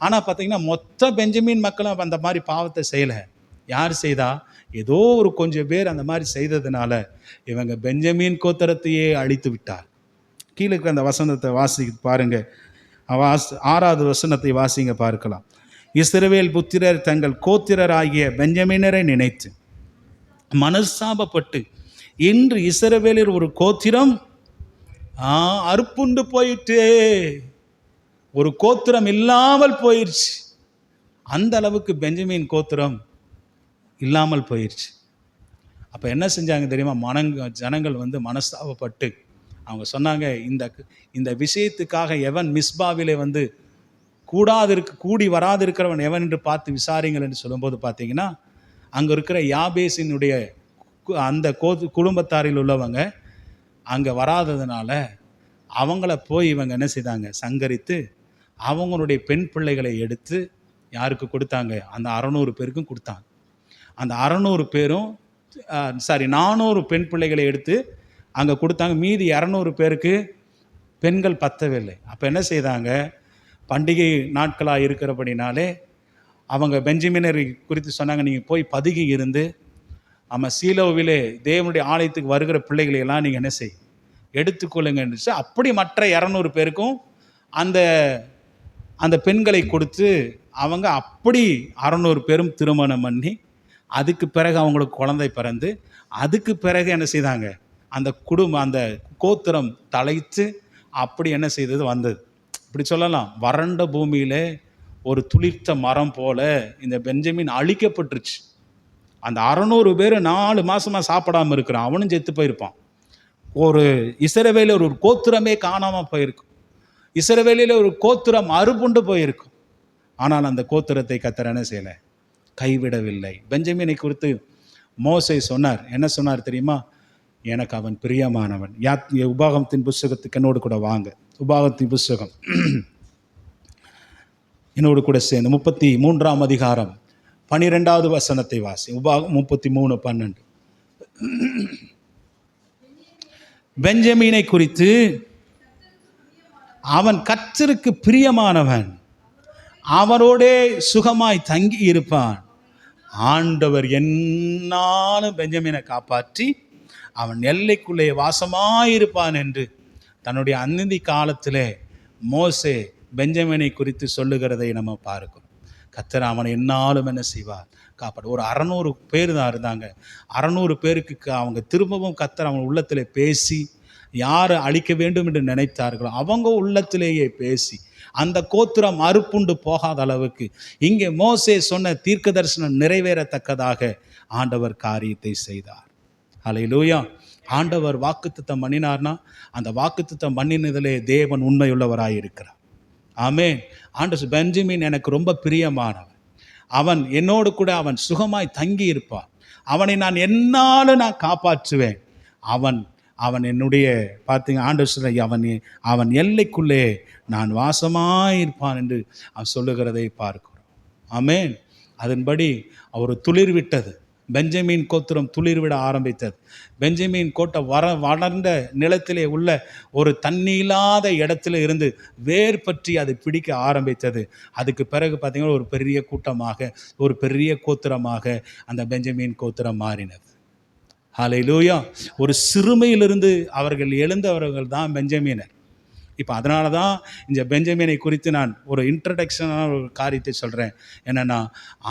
ஆனால் பார்த்தீங்கன்னா மொத்த பெஞ்சமின் மக்களும் அந்த மாதிரி பாவத்தை செய்யலை. யார் செய்தா? ஏதோ ஒரு கொஞ்சம் பேர் அந்த மாதிரி செய்ததுனால இவங்க பெஞ்சமின் கோத்திரத்தையே அழித்து விட்டார். கீழே அந்த வசனத்தை வாசி பாருங்க. 6வது வசனத்தை வாசிங்க பார்க்கலாம். இஸ்ரவேல் புத்திரர் தங்கள் கோத்திரராகிய பெஞ்சமினரை நினைத்து மனஸ்தாபப்பட்டு இன்று இஸ்ரவேலில் ஒரு கோத்திரம் அறுப்புண்டு போயிட்டு, ஒரு கோத்திரம் இல்லாமல் போயிடுச்சு. அந்த அளவுக்கு பெஞ்சமின் கோத்திரம் இல்லாமல் போயிடுச்சு. அப்போ என்ன செஞ்சாங்க தெரியுமா? ஜனங்கள் மனஸ்தாபப்பட்டு அவங்க சொன்னாங்க, இந்த விஷயத்துக்காக எவன் மிஸ்பாவிலே கூடி வராது இருக்கிறவன் எவன் என்று பார்த்து விசாரிங்கள் என்று சொல்லும்போது பார்த்தீங்கன்னா, அங்கே இருக்கிற யாபேசினுடைய அந்த குடும்பத்தாரில் உள்ளவங்க அங்கே வராததுனால அவங்கள போய் இவங்க என்ன செய்தாங்க? சங்கரித்து அவங்களுடைய பெண் பிள்ளைகளை எடுத்து யாருக்கு கொடுத்தாங்க? அந்த 600 பேருக்கும் கொடுத்தாங்க. அந்த 600 பேரும் 400 பெண் பிள்ளைகளை எடுத்து அங்கே கொடுத்தாங்க. மீதி 200 பேருக்கு பெண்கள் பத்தவில்லை. அப்போ என்ன செய்தாங்க? பண்டிகை நாட்களாக இருக்கிறபடினாலே அவங்க பெஞ்சமினரை குறித்து சொன்னாங்க, நீங்கள் போய் பதுகி இருந்து சீலோவிலே தேவனுடைய ஆலயத்துக்கு வருகிற பிள்ளைகளை எல்லாம் நீங்கள் என்ன செய் எடுத்துக்கொள்ளுங்கன்னு. அப்படி மற்ற 200 பேருக்கும் அந்த பெண்களை கொடுத்து அவங்க அப்படி 600 பேரும் திருமணம் பண்ணி, அதுக்கு பிறகு அவங்களுக்கு குழந்தை பிறந்து, அதுக்கு பிறகு என்ன செய்தாங்க? அந்த கோத்திரம் தலைத்து அப்படி என்ன செய்தது வந்தது. இப்படி சொல்லலாம், வறண்ட பூமியில் ஒரு துளிர்த்த மரம் போல இந்த பெஞ்சமின் அழிக்கப்பட்டுருச்சு. அந்த 600 பேர் 4 மாதமாக சாப்பிடாமல் இருக்கிறான். அவனும் செத்து போயிருப்பான். ஒரு இஸ்ரவேலில் ஒரு கோத்திரமே காணாமல் போயிருக்கும். இஸ்ரவேலில் ஒரு கோத்திரம் அறுப்புண்டு போயிருக்கும். ஆனால் அந்த கோத்திரத்தை கர்த்தர் என்ன செய்யலை? கைவிடவில்லை. பெஞ்சமினை குறித்து மோசே சொன்னார். என்ன சொன்னார் தெரியுமா? எனக்கு அவன் பிரியமானவன். உபாகமத்தின் புஸ்தகத்துக்கு என்னோடு கூட வாங்க. உபாகமத்தின் புஸ்தகம் என்னோடு கூட சேர்ந்து 33ஆம் அதிகாரம் 12வது வசனத்தை வாசி. உபாகம் 33:12. பெஞ்சமினை குறித்து அவன் கர்த்தருக்கு பிரியமானவன், அவரோடே சுகமாய் தங்கி இருப்பான். ஆண்டவர் என்னாலும் பெஞ்சமினை காப்பாற்றி அவன் எல்லைக்குள்ளே வாசமாயிருப்பான் என்று தன்னுடைய அந்தி காலத்திலே மோசே பெஞ்சமினை குறித்து சொல்லுகிறதை நம்ம பார்க்கிறோம். கர்த்தர் அவனை என்னாலும் என்ன செய்வார்? காப்பாடு. ஒரு 600 பேர் தான் இருந்தாங்க. 600 பேருக்கு அவங்க திரும்பவும் கர்த்தர் அவங்க உள்ளத்திலே பேசி, யாரை அழிக்க வேண்டும் என்று நினைத்தார்களோ அவங்க உள்ளத்திலேயே பேசி அந்த கோத்திரம் அறுப்புண்டு போகாத அளவுக்கு இங்கே மோசே சொன்ன தீர்க்க தரிசனம் நிறைவேறத்தக்கதாக ஆண்டவர் காரியத்தை செய்தார். அல்லேலூயா. ஆண்டவர் வாக்குத்தத்தம் பண்ணினார்னா அந்த வாக்குத்தத்தம் பண்ணினதிலே தேவன் உண்மையுள்ளவராயிருக்கிறார். ஆமென். ஆண்டவர் பெஞ்சமின் எனக்கு ரொம்ப பிரியமானவன், அவன் என்னோடு கூட அவன் சுகமாய் தங்கி இருப்பான், அவனை நான் என்னாலும் நான் காப்பாற்றுவேன், அவன் என்னுடைய பார்த்தீங்க ஆண்டவர் அவன் எல்லைக்குள்ளே நான் வாசமாயிருப்பான் என்று அவன் சொல்லுகிறதை பார்க்கிறோம். ஆமென். அதன்படி அவர் துளிர் விட்டது. பெஞ்சமின் கோத்திரம் துளிர்விட ஆரம்பித்தது. பெஞ்சமின் கோட்டை வளர்ந்த நிலத்திலே உள்ள ஒரு தண்ணி இல்லாத இடத்துல இருந்து வேர் பற்றி அதை பிடிக்க ஆரம்பித்தது. அதுக்கு பிறகு பார்த்தீங்கன்னா ஒரு பெரிய கூட்டமாக, ஒரு பெரிய கோத்திரமாக அந்த பெஞ்சமின் கோத்திரம் மாறினது. ஹல்லேலூயா. ஒரு சிறுமையிலிருந்து அவர்கள் எழுந்தவர்கள் தான் பெஞ்சமினர். இப்போ அதனால தான் இந்த பெஞ்சமினை குறித்து நான் ஒரு இன்ட்ரடக்ஷனான ஒரு காரியத்தை சொல்கிறேன். என்னென்னா,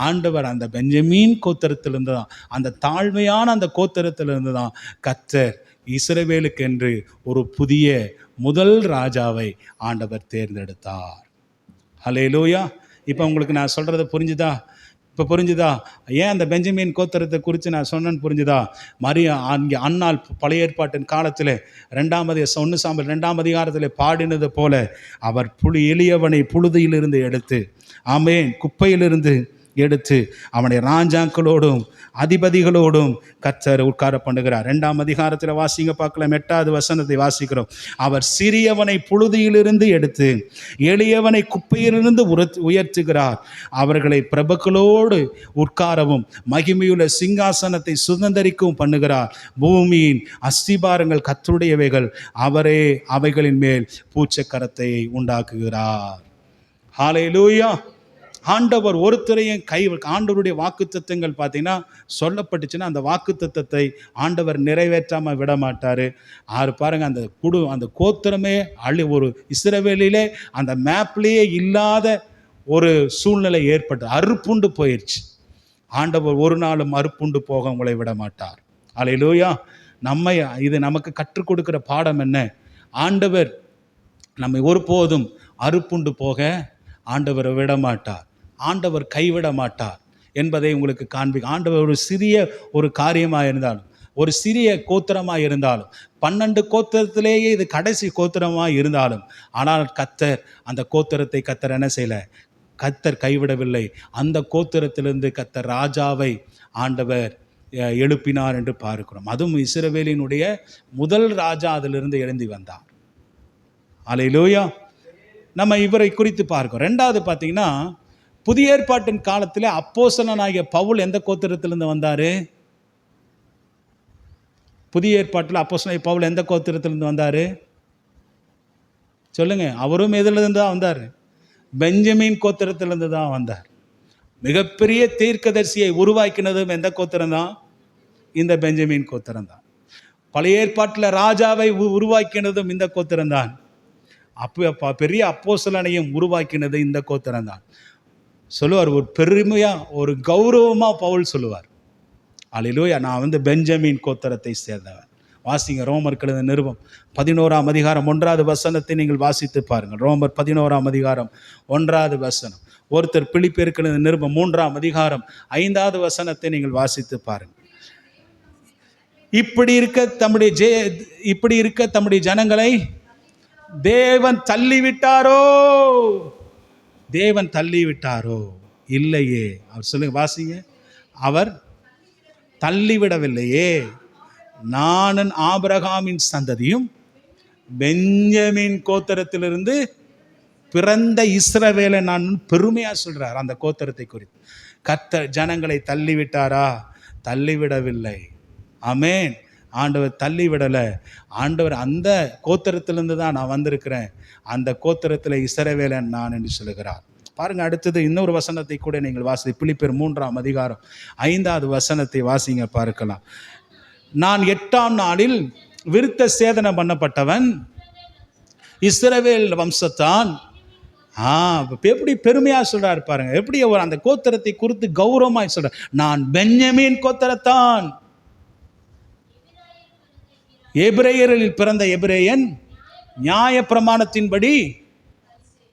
ஆண்டவர் அந்த பெஞ்சமின் கோத்திரத்திலிருந்து தான், அந்த தாழ்மையான அந்த கோத்திரத்திலிருந்து தான் கர்த்தர் இஸ்ரவேலுக்கு என்று ஒரு புதிய முதல் ராஜாவை ஆண்டவர் தேர்ந்தெடுத்தார். ஹல்லேலூயா. இப்போ உங்களுக்கு நான் சொல்கிறது புரிஞ்சுதா? இப்போ புரிஞ்சுதா? ஏன் அந்த பெஞ்சமின் கோத்திரத்தை குறித்து நான் சொன்னேன்னு புரிஞ்சுதா? மரியா அங்கே அன்னாள் பழைய ஏற்பாட்டின் காலத்தில் 1 சாமுவேல் 2ஆம் அதிகாரத்தில் பாடினது போல அவர் எளியவனை புழுதியிலிருந்து எடுத்து, ஆமென், குப்பையிலிருந்து எடுத்து அவனை ராஜாக்களோடும் அதிபதிகளோடும் கர்த்தர் உட்கார பண்ணுகிறார். 2ஆம் அதிகாரத்தில் வாசிங்க பார்க்கலாம், 8வது வசனத்தை வாசிக்கிறோம். அவர் சிறியவனை புழுதியிலிருந்து எடுத்து எளியவனை குப்பையிலிருந்து உயர்த்துகிறார். அவர்களை பிரபுக்களோடு உட்காரவும் மகிமையுள்ள சிங்காசனத்தை சுதந்தரிக்கவும் பண்ணுகிறார். பூமியின் அஸ்திபாரங்கள் கர்த்தருடையவைகள், அவரே அவைகளின் மேல் பூச்சக்கரத்தை உண்டாக்குகிறார். ஹல்லேலூயா. ஆண்டவர் ஒருத்தரையும் ஆண்டவருடைய வாக்குத்தத்தங்கள் பார்த்தீங்கன்னா சொல்லப்பட்டுச்சுன்னா அந்த வாக்குத்தத்தத்தை ஆண்டவர் நிறைவேற்றாமல் விட மாட்டார். பாருங்க, அந்த கோத்திரமே ஒரு இஸ்ரவேலிலே அந்த மேப்லேயே இல்லாத ஒரு சூழ்நிலை ஏற்பட்டு அறுப்புண்டு போயிடுச்சு. ஆண்டவர் ஒரு நாளும் அறுப்புண்டு போக உங்களை விட மாட்டார். ஹல்லேலூயா. இது நமக்கு கற்றுக் கொடுக்கிற பாடம் என்ன? ஆண்டவர் நம்மை ஒருபோதும் அறுப்புண்டு போக ஆண்டவரை விட மாட்டார், ஆண்டவர் கைவிட மாட்டார் என்பதை உங்களுக்கு காண்பிக்க. ஆண்டவர் ஒரு சிறிய ஒரு காரியமாக இருந்தாலும், ஒரு சிறிய கோத்திரமாக இருந்தாலும், 12 கோத்திரத்திலேயே இது கடைசி கோத்திரமாக இருந்தாலும், ஆனால் கர்த்தர் அந்த கோத்திரத்தை கர்த்தர் என்ன செய்யல? கர்த்தர் கைவிடவில்லை. அந்த கோத்திரத்திலிருந்து கர்த்தர் ராஜாவை ஆண்டவர் எழுப்பினார் என்று பார்க்கிறோம். அதுவும் இஸ்ரவேலினுடைய முதல் ராஜா அதிலிருந்து எழுந்தி வந்தார். ஹல்லேலூயா. நம்ம இவரை குறித்து பார்க்கிறோம். 2வது பார்த்தீங்கன்னா, புதிய ஏற்பாட்டின் காலத்தில் அப்போஸ்தலனாகிய பவுல் எந்த கோத்திரத்திலிருந்து வந்தார்? புதிய ஏற்பாட்டில் அப்போஸ்தலனாகிய பவுல் எந்த கோத்திரத்திலிருந்து வந்தார்? சொல்லுங்க. அவரும் எதிலிருந்து தான் வந்தார்? பெஞ்சமின் கோத்திரத்திலிருந்து தான் வந்தார். மிகப்பெரிய தீர்க்கதரிசியை உருவாக்கினதும் எந்த கோத்திரம் தான்? இந்த பெஞ்சமின் கோத்திரம் தான். பழைய ஏற்பாட்டில் ராஜாவை உருவாக்கினதும் இந்த கோத்திரம் தான். பெரிய அப்போஸ்தலனையும் உருவாக்கினது இந்த கோத்திரம் தான். சொல்லுவார், ஒரு பெருமையாக ஒரு கௌரவமாக பவுல் சொல்லுவார், அல்லேலூயா, நான் பெஞ்சமின் கோத்திரத்தை சேர்ந்தவன். வாசிங்க ரோமர் எழுதின நிருபம் 11ஆம் அதிகாரம் 1வது வசனத்தை நீங்கள் வாசித்து பாருங்கள். ரோமர் 11ஆம் அதிகாரம் 1வது வசனம். ஒருத்தர் பிலிப்பியருக்கு எழுதின நிருபம் 3ஆம் அதிகாரம் 5வது வசனத்தை நீங்கள் வாசித்து பாருங்கள். இப்படி இருக்க தம்முடைய ஜனங்களை தேவன் தள்ளிவிட்டாரோ? தேவன் தள்ளிவிட்டாரோ? இல்லையே. அவர் சொல்லுங்க, வாசிங்க. அவர் தள்ளிவிடவில்லையே. நானும் ஆபிரகாமின் சந்ததியும் பெஞ்சமின் கோத்திரத்திலிருந்து பிறந்த இஸ்ரவேலை நான் பெருமையா சொல்றார். அந்த கோத்திரத்தை குறித்து கர்த்தர் ஜனங்களை தள்ளிவிட்டாரா? தள்ளிவிடவில்லை. ஆமென். ஆண்டவர் தள்ளிவிடலை. ஆண்டவர் அந்த கோத்திரத்திலிருந்து தான் நான் வந்திருக்கிறேன், அந்த கோத்திரத்தில் இஸ்ரவேலன் நான் என்று சொல்லுகிறார். பாருங்க, அடுத்தது இன்னொரு வசனத்தை கூட நீங்கள் வாசி. பிலிப்பியர் 3ஆம் அதிகாரம் 5வது வசனத்தை வாசிங்க பார்க்கலாம். நான் 8ஆம் நாளில் விருத்த சேதனம் பண்ணப்பட்டவன், இஸ்ரவேல் வம்சத்தான். எப்படி பெருமையா சொல்றாரு பாருங்க. எப்படி அந்த கோத்திரத்தை குறித்து கௌரவமாய் சொல்ற. நான் பெஞ்சமின் கோத்திரத்தான், எபிரேயரில் பிறந்த எபிரேயன், நியாய பிரமாணத்தின்படி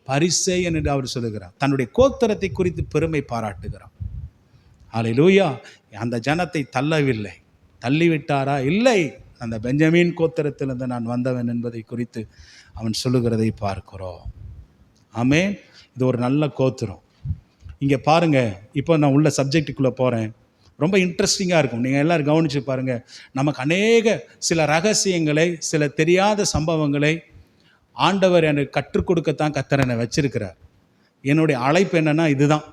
பரிசேயன் என்று அவர் சொல்லுகிறார். தன்னுடைய கோத்திரத்தை குறித்து பெருமை பாராட்டுகிறார். ஹல்லேலூயா. அந்த ஜனத்தை தள்ளவில்லை. தள்ளிவிட்டாரா? இல்லை. அந்த பெஞ்சமின் கோத்திரத்திலிருந்து நான் வந்தவன் என்பதை குறித்து அவன் சொல்லுகிறதை பார்க்கிறோம். ஆமென். இது ஒரு நல்ல கோத்திரம். இங்கே பாருங்கள், இப்போ நான் உள்ள சப்ஜெக்டுக்குள்ளே போகிறேன். ரொம்ப இன்ட்ரெஸ்டிங்காக இருக்கும். நீங்கள் எல்லோரும் கவனித்து பாருங்கள். நமக்கு சில ரகசியங்களை, சில தெரியாத சம்பவங்களை ஆண்டவர் எனக்கு கற்றுக் கொடுக்கத்தான் கர்த்தர் என்னை வச்சிருக்கிறார். என்னுடைய அழைப்பு என்னன்னா இதுதான்.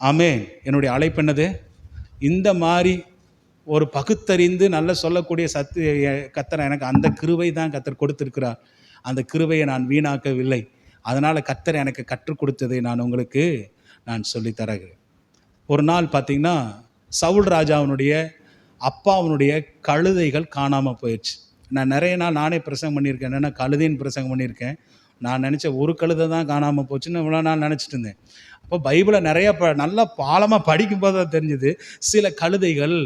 ஆமென். என்னுடைய அழைப்பு என்னது? இந்த மாதிரி ஒரு பகுத்தறிந்து நல்ல சொல்லக்கூடிய கர்த்தர் எனக்கு அந்த கிருபை தான் கர்த்தர் கொடுத்திருக்கிறார். அந்த கிருபையை நான் வீணாக்கவில்லை. அதனால் கர்த்தர் எனக்கு கற்றுக் கொடுத்ததை நான் சொல்லித்தரேன். ஒரு நாள் பார்த்திங்கன்னா, சவுல் ராஜாவினுடைய அப்பாவுடைய கழுதைகள் காணாமல் போயிடுச்சு. நான் நிறைய நாள் நானே பிரசங்கம் பண்ணியிருக்கேன். என்னென்னா கழுதைன்னு பிரசங்கம் பண்ணியிருக்கேன். நான் நினச்சேன் ஒரு கழுதை தான் காணாமல் போச்சுன்னு இவ்வளோ நாள் நினச்சிட்டு இருந்தேன். அப்போ பைபிளை நிறைய நல்லா பாலமாக படிக்கும்போது தான் தெரிஞ்சுது, சில கழுதைகள்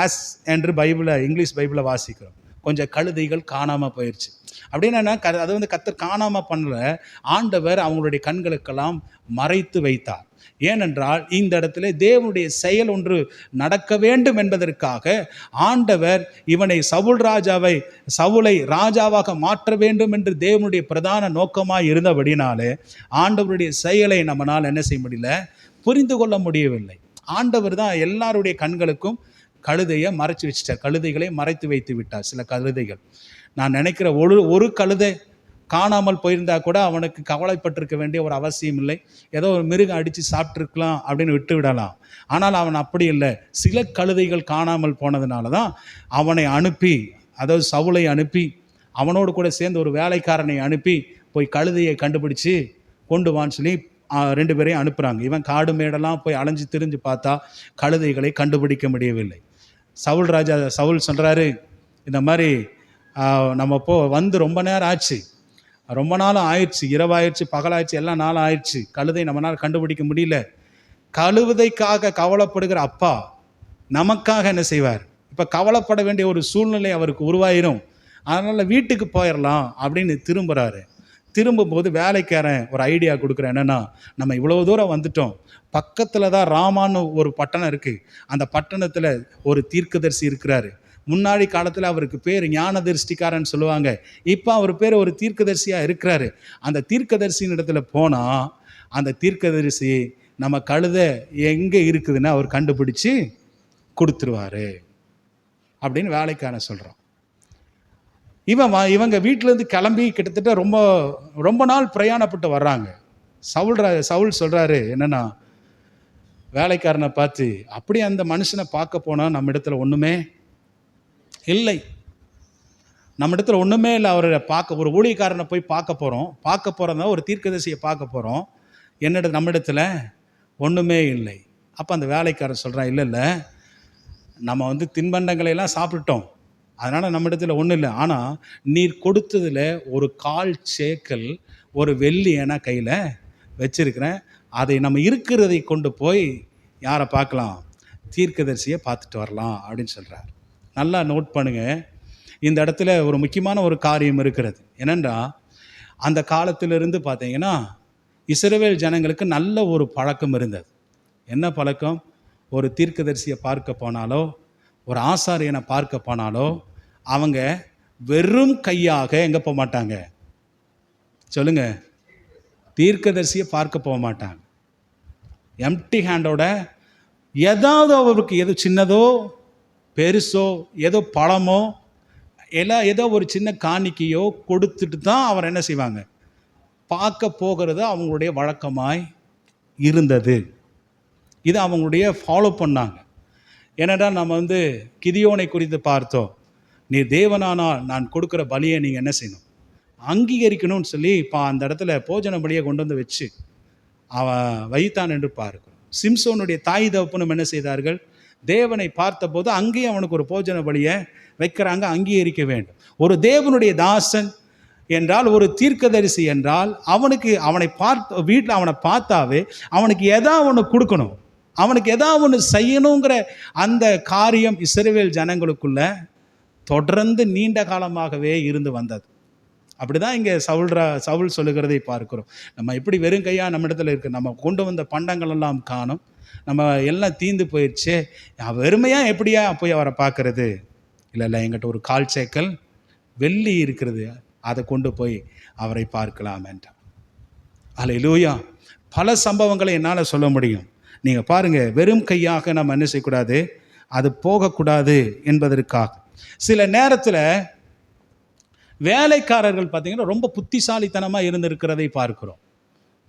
ஆஸ் என்று இங்கிலீஷ் பைபிளை வாசிக்கிறோம். கொஞ்சம் கழுதைகள் காணாமல் போயிடுச்சு. அப்படின்னா அது வந்து கர்த்தர் காணாமல் பண்ணல, ஆண்டவர் அவங்களுடைய கண்களுக்கெல்லாம் மறைத்து வைத்தார். ஏனென்றால் இந்த இடத்துல தேவனுடைய செயல் ஒன்று நடக்க வேண்டும் என்பதற்காக ஆண்டவர் இவனை சவுலை ராஜாவாக மாற்ற வேண்டும் என்று தேவனுடைய பிரதான நோக்கமாக இருந்தபடினாலே ஆண்டவருடைய செயலை நம்மளால் என்ன செய்ய முடியல, புரிந்து கொள்ள முடியவில்லை. ஆண்டவர் தான் எல்லாருடைய கண்களுக்கும் கழுதையை மறைச்சு வச்சிட்டார், கழுதைகளை மறைத்து வைத்து விட்டார். சில கழுதைகள், நான் நினைக்கிற ஒரு கழுதை காணாமல் போயிருந்தா கூட அவனுக்கு கவலைப்பட்டிருக்க வேண்டிய ஒரு அவசியம் இல்லை. ஏதோ ஒரு மிருகம் அடித்து சாப்பிட்ருக்கலாம் அப்படின்னு விட்டு விடலாம். ஆனால் அவன் அப்படி இல்லை. சில கழுதைகள் காணாமல் போனதுனால தான் அவனை அனுப்பி, அதாவது சவுலை அனுப்பி, அவனோடு கூட சேர்ந்து ஒரு வேலைக்காரனை அனுப்பி போய் கழுதையை கண்டுபிடிச்சு கொண்டு வான்னு சொல்லி 2 பேரையும் அனுப்புகிறாங்க. இவன் காடு மேடெல்லாம் போய் அலைஞ்சு திரிஞ்சு பார்த்தா கழுதைகளை கண்டுபிடிக்க முடியவில்லை. சவுல் சொல்கிறாரு, இந்த மாதிரி நம்ம வந்து ரொம்ப நேரம் ஆச்சு, ரொம்ப நாளும் ஆயிடுச்சு, இரவாயிடுச்சு, பகலாயிடுச்சு, எல்லாம் நாளும் ஆயிடுச்சு, கழுதை நம்மளால் கண்டுபிடிக்க முடியல. கழுதைக்காக கவலைப்படுகிற அப்பா நமக்காக என்ன செய்வார்? இப்போ கவலைப்பட வேண்டிய ஒரு சூழ்நிலை அவருக்கு உருவாயிரும். அதனால் வீட்டுக்கு போயிடலாம் அப்படின்னு திரும்பும்போது வேலைக்காரன் ஒரு ஐடியா கொடுக்குறேன். என்னென்னா, நம்ம இவ்வளோ தூரம் வந்துட்டோம், பக்கத்தில் தான் ராமான்னு ஒரு பட்டணம் இருக்குது, அந்த பட்டணத்தில் ஒரு தீர்க்கதரிசி இருக்கிறாரு. முன்னாடி காலத்தில் அவருக்கு பேர் ஞான திருஷ்டிக்காரன்னு சொல்லுவாங்க. இப்போ அவர் பேர் ஒரு தீர்க்கதரிசியாக இருக்கிறாரு. அந்த தீர்க்கதரிசியின் இடத்துல போனால் அந்த தீர்க்கதரிசி நம்ம கழுதை எங்கே இருக்குதுன்னு அவர் கண்டுபிடிச்சி கொடுத்துருவாரு அப்படின்னு வேலைக்காரன் சொல்கிறான். இவங்க வீட்டிலேருந்து கிளம்பி கிட்டத்தட்ட ரொம்ப ரொம்ப நாள் பிரயாணப்பட்டு வர்றாங்க. சவுல் சொல்கிறாரு என்னென்னா, வேலைக்காரனை பார்த்து, அப்படி அந்த மனுஷனை பார்க்க போனால் நம்ம இடத்துல ஒன்றுமே இல்லை, நம்ம இடத்துல ஒன்றுமே இல்லை. அவரை பார்க்க ஒரு ஊழியக்காரனை போய் பார்க்க போகிறோம், ஒரு தீர்க்கதரிசியை பார்க்க போகிறோம், நம்ம இடத்துல ஒன்றுமே இல்லை. அப்போ அந்த வேலைக்காரன் சொல்கிறான், இல்லை, நம்ம வந்து தின்பண்டங்களையெல்லாம் சாப்பிட்டோம், அதனால் நம்ம இடத்துல ஒன்றும் இல்லை. ஆனால் நீர் கொடுத்ததில் ஒரு 1/4 சேக்கல் ஒரு வெள்ளி ஏன்னா கையில் வச்சிருக்கிறேன், அதை நம்ம இருக்கிறதை கொண்டு போய் யாரை பார்க்கலாம்? தீர்க்கதரிசியை பார்த்துட்டு வரலாம் அப்படின்னு சொல்கிறார். நல்லா நோட் பண்ணுங்கள், இந்த இடத்துல ஒரு முக்கியமான ஒரு காரியம் இருக்கிறது. என்னென்னா, அந்த காலத்திலிருந்து பார்த்தீங்கன்னா இஸ்ரவேல் ஜனங்களுக்கு நல்ல ஒரு பழக்கம் இருந்தது. என்ன பழக்கம்? ஒரு தீர்க்கதரிசியை பார்க்க போனாலோ, ஒரு ஆசாரியனை பார்க்க போனாலோ, அவங்க வெறும் கையாக எங்கே போக மாட்டாங்க? சொல்லுங்க, தீர்க்கதரிசியை பார்க்க போக மாட்டாங்க. எம்டி ஹேண்டோட ஏதாவது அவருக்கு எது சின்னதோ பெருசோ ஏதோ பழமோ ஏதோ ஒரு சின்ன காணிக்கையோ கொடுத்துட்டு தான் அவர் என்ன செய்வாங்க? பார்க்க போகிறது அவங்களுடைய வழக்கமாய் இருந்தது. இது அவங்களுடைய ஃபாலோ பண்ணாங்க. ஏனென்றால் நம்ம வந்து கிதியோனை குறித்து பார்த்தோம். நீ தேவனானால் நான் கொடுக்குற பலியை நீங்கள் என்ன செய்யணும்? அங்கீகரிக்கணும்னு சொல்லி இப்போ அந்த இடத்துல போஜன பலியை கொண்டு வந்து வச்சு அவன் வைத்தான் என்று பார்க்கிறோம். சிம்சோனுடைய தாய் தகப்பனும் என்ன செய்தார்கள்? தேவனை பார்த்தபோது அங்கேயும் அவனுக்கு ஒரு போஜன பலியை வைக்கிறாங்க, அங்கீகரிக்க வேண்டும். ஒரு தேவனுடைய தாசன் என்றால், ஒரு தீர்க்கதரிசி என்றால், அவனை வீட்டில் அவனை பார்த்தாவே அவனுக்கு எதாவது ஒன்று கொடுக்கணும், அவனுக்கு எதாவது ஒன்று செய்யணுங்கிற அந்த காரியம் இஸ்ரவேல் ஜனங்களுக்குள்ள தொடர்ந்து நீண்ட காலமாகவே இருந்து வந்தது. அப்படி தான் இங்கே சவுல் சொல்லுகிறதை பார்க்கிறோம். நம்ம எப்படி வெறும் கையாக நம்ம இடத்துல இருக்குது, நம்ம கொண்டு வந்த பண்டங்கள் எல்லாம் காணும், நம்ம எல்லாம் தீந்து போயிடுச்சு, வெறுமையாக எப்படியா போய் அவரை பார்க்கறது? இல்லை, எங்கிட்ட ஒரு 1/4 சேக்கல் வெள்ளி இருக்கிறது, அதை கொண்டு போய் அவரை பார்க்கலாம் என்றார். அல்லேலூயா. பல சம்பவங்களை என்னால் சொல்ல முடியும். நீங்கள் பாருங்கள், வெறும் கையாக நம்ம என்ன செய்யக்கூடாது? அது போகக்கூடாது என்பதற்காக. சில நேரத்தில் வேலைக்காரர்கள் பார்த்திங்கன்னா ரொம்ப புத்திசாலித்தனமாக இருந்திருக்கிறதை பார்க்கிறோம்.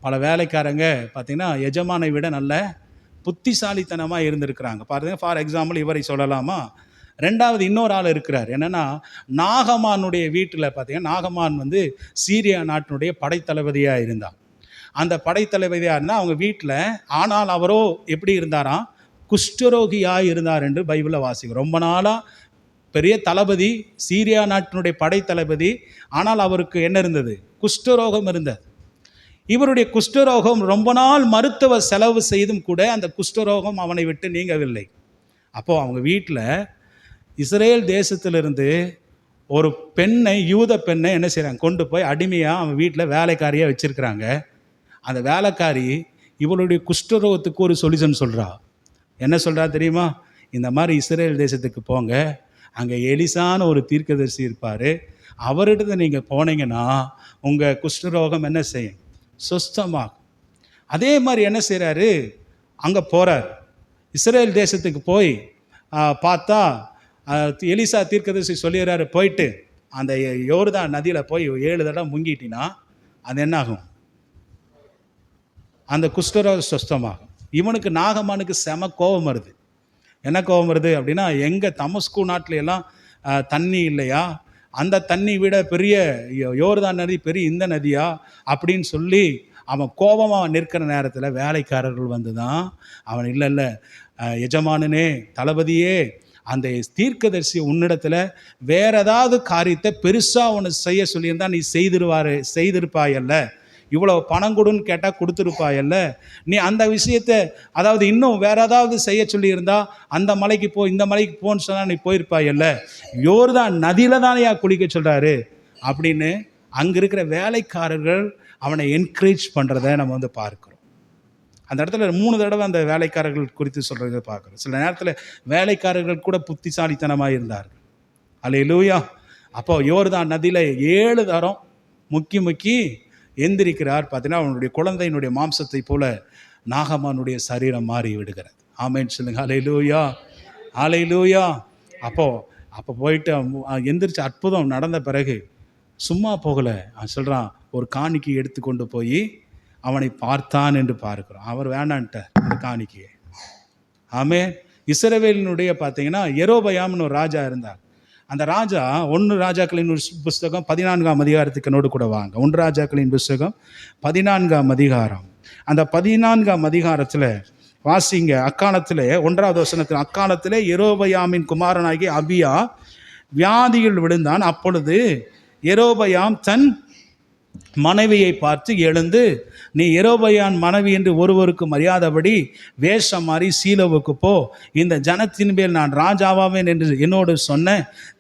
பல வேலைக்காரங்க பார்த்திங்கன்னா எஜமானை விட நல்ல புத்திசாலித்தனமாக இருந்திருக்கிறாங்க. பாருங்கள், ஃபார் எக்ஸாம்பிள் இவரை சொல்லலாமா? 2வது இன்னொரு ஆள் இருக்கிறார். என்னென்னா, நாகமானுடைய வீட்டில் பார்த்திங்கன்னா, நாகமான் வந்து சீரியா நாட்டினுடைய படைத்தளபதியாக இருந்தார். அந்த படைத்தளபதியாக இருந்தால் அவங்க வீட்டில், ஆனால் அவரோ எப்படி இருந்தாராம்? குஷ்டரோகியாக இருந்தார் என்று பைபிளில் வாசிக்கிறோம். ரொம்ப நாளாக பெரிய தளபதி, சீரியா நாட்டினுடைய படைத்தளபதி, ஆனால் அவருக்கு என்ன இருந்தது? குஷ்டரோகம் இருந்தது. இவருடைய குஷ்டரோகம் ரொம்ப நாள் மருத்துவ செலவு செய்தும் கூட அந்த குஷ்டரோகம் அவனை விட்டு நீங்கவில்லை. அப்போது அவங்க வீட்டில் இஸ்ரேல் தேசத்திலிருந்து ஒரு பெண்ணை, யூத பெண்ணை என்ன செய்கிறாங்க, கொண்டு போய் அடிமையாக அவன் வீட்டில் வேலைக்காரியாக வச்சுருக்கிறாங்க. அந்த வேலைக்காரி இவளுடைய குஷ்டரோகத்துக்கு ஒரு சொல்யூஷன் சொல்கிறா. என்ன சொல்கிறா தெரியுமா? இந்த மாதிரி இஸ்ரேல் தேசத்துக்கு போங்க, அங்கே எலிசான ஒரு தீர்க்கதரிசி இருப்பார், அவர்கிட்ட நீங்கள் போனீங்கன்னா உங்கள் குஷ்டரோகம் என்ன செய்யும், சுஸ்தமாகும். அதே மாதிரி என்ன செய்கிறாரு, அங்கே போகிறார். இஸ்ரேல் தேசத்துக்கு போய் பார்த்தா எலிசா தீர்க்கதரிசி சொல்லிடுறாரு, போயிட்டு அந்த யோர்தான் நதியில் போய் 7 தடவை முங்கிட்டினா அது என்ன ஆகும், அந்த குஷ்டரோக சுஸ்தமாகும். இவனுக்கு நாகமானுக்கு செம கோபம் வருது. என்ன கோபம் வருது அப்படின்னா, எங்கள் தமஸ்கு நாட்டில எல்லாம் தண்ணி இல்லையா, அந்த தண்ணி விட பெரிய யோர்தான் நதி பெரிய இந்த நதியா அப்படின்னு சொல்லி அவன் கோபமாக நிற்கிற நேரத்தில் வேலைக்காரர்கள் வந்து தான் அவன், இல்லை எஜமானனே, தளபதியே, அந்த தீர்க்கதரிசி உன்னிடத்தில் வேற ஏதாவது காரியத்தை பெருசாக ஒன்று செய்ய சொல்லியிருந்தா நீ செய்திருப்பாயல்ல, இவ்வளோ பணம் கொடுன்னு கேட்டால் கொடுத்துருப்பாயல்ல, நீ அந்த விஷயத்தை, அதாவது இன்னும் வேற ஏதாவது செய்ய சொல்லியிருந்தா அந்த மலைக்கு போ, இந்த மலைக்கு போன்னு சொன்னால் நீ போயிருப்பாயல்ல, யோர்தான் நதியில் தானே குளிக்க சொல்கிறாரு அப்படின்னு அங்கே இருக்கிற வேலைக்காரர்கள் அவனை என்கரேஜ் பண்ணுறதை நம்ம வந்து பார்க்குறோம். அந்த இடத்துல 3 தடவை அந்த வேலைக்காரர்கள் குறித்து சொல்கிறத பார்க்குறோம். சில நேரத்தில் வேலைக்காரர்கள் கூட புத்திசாலித்தனமாக இருந்தார்கள். அல்லேலூயா. அப்போ யோர்தான் நதியில் 7 தரம் முக்கி எந்திரிக்கிறார். பார்த்தீங்கன்னா அவனுடைய குழந்தையினுடைய மாம்சத்தை போல நாகமானுடைய சரீரம் மாறி விடுகிறது. ஆமேன்னு சொல்லுங்க. அல்லேலூயா, அல்லேலூயா. அப்போ போயிட்டு எந்திரிச்சு அற்புதம் நடந்த பிறகு சும்மா போகலை. அவன் சொல்கிறான், ஒரு காணிக்கை எடுத்து கொண்டு போய் அவனை பார்த்தான் என்று பார்க்கிறோம். அவர் வேண்டான்ட்டார் அந்த காணிக்கையை. ஆமே. இஸ்ரவேலினுடைய பார்த்தீங்கன்னா யெரொபெயாம்னு ஒரு ராஜா இருந்தார். அந்த ராஜா 1 ராஜாக்களின் புஸ்தகம் 14ஆம் அதிகாரத்துக்கு நோடு கூட வாங்க. 1 ராஜாக்களின் புஸ்தகம் 14ஆம் அதிகாரம். அந்த 14ஆம் அதிகாரத்தில் வாசிங்க. அக்காலத்தில் 1வது வசனத்தில், அக்காலத்தில் யெரொபெயாமின் குமாரனாகிய அபியா வியாதியில் விழுந்தான். அப்பொழுது யெரொபெயாம் தன் மனைவியை பார்த்து, எழுந்து நீ யெரொபெயாம் மனைவி என்று ஒருவருக்கு மரியாதபடி வேஷம் மாறி சீலோவுக்கு போ, இந்த ஜனத்தின் மேல் நான் ராஜாவாவேன் என்று என்னோடு சொன்ன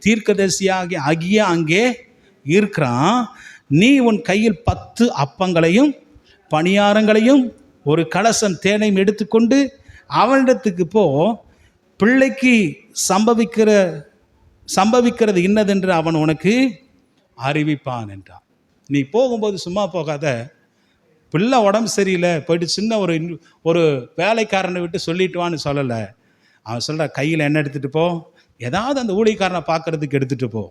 தீர்க்கதரிசியாகிய அகியா அங்கே இருக்கிறான். நீ உன் கையில் 10 அப்பங்களையும் பணியாரங்களையும் ஒரு கலசம் தேனையும் எடுத்துக்கொண்டு அவனிடத்துக்கு போ, பிள்ளைக்கு சம்பவிக்கிறது இன்னதென்று அவன் உனக்கு அறிவிப்பான் என்றான். நீ போகும்போது சும்மா போகாத, பிள்ளை உடம்பு சரியில்லை போயிட்டு சின்ன ஒரு வேலைக்காரனை விட்டு சொல்லிட்டு வான்னு சொல்லலை. அவன் சொல்கிற, கையில் என்ன எடுத்துகிட்டு போ, ஏதாவது அந்த ஊழியக்காரனை பார்க்குறதுக்கு எடுத்துகிட்டு போ.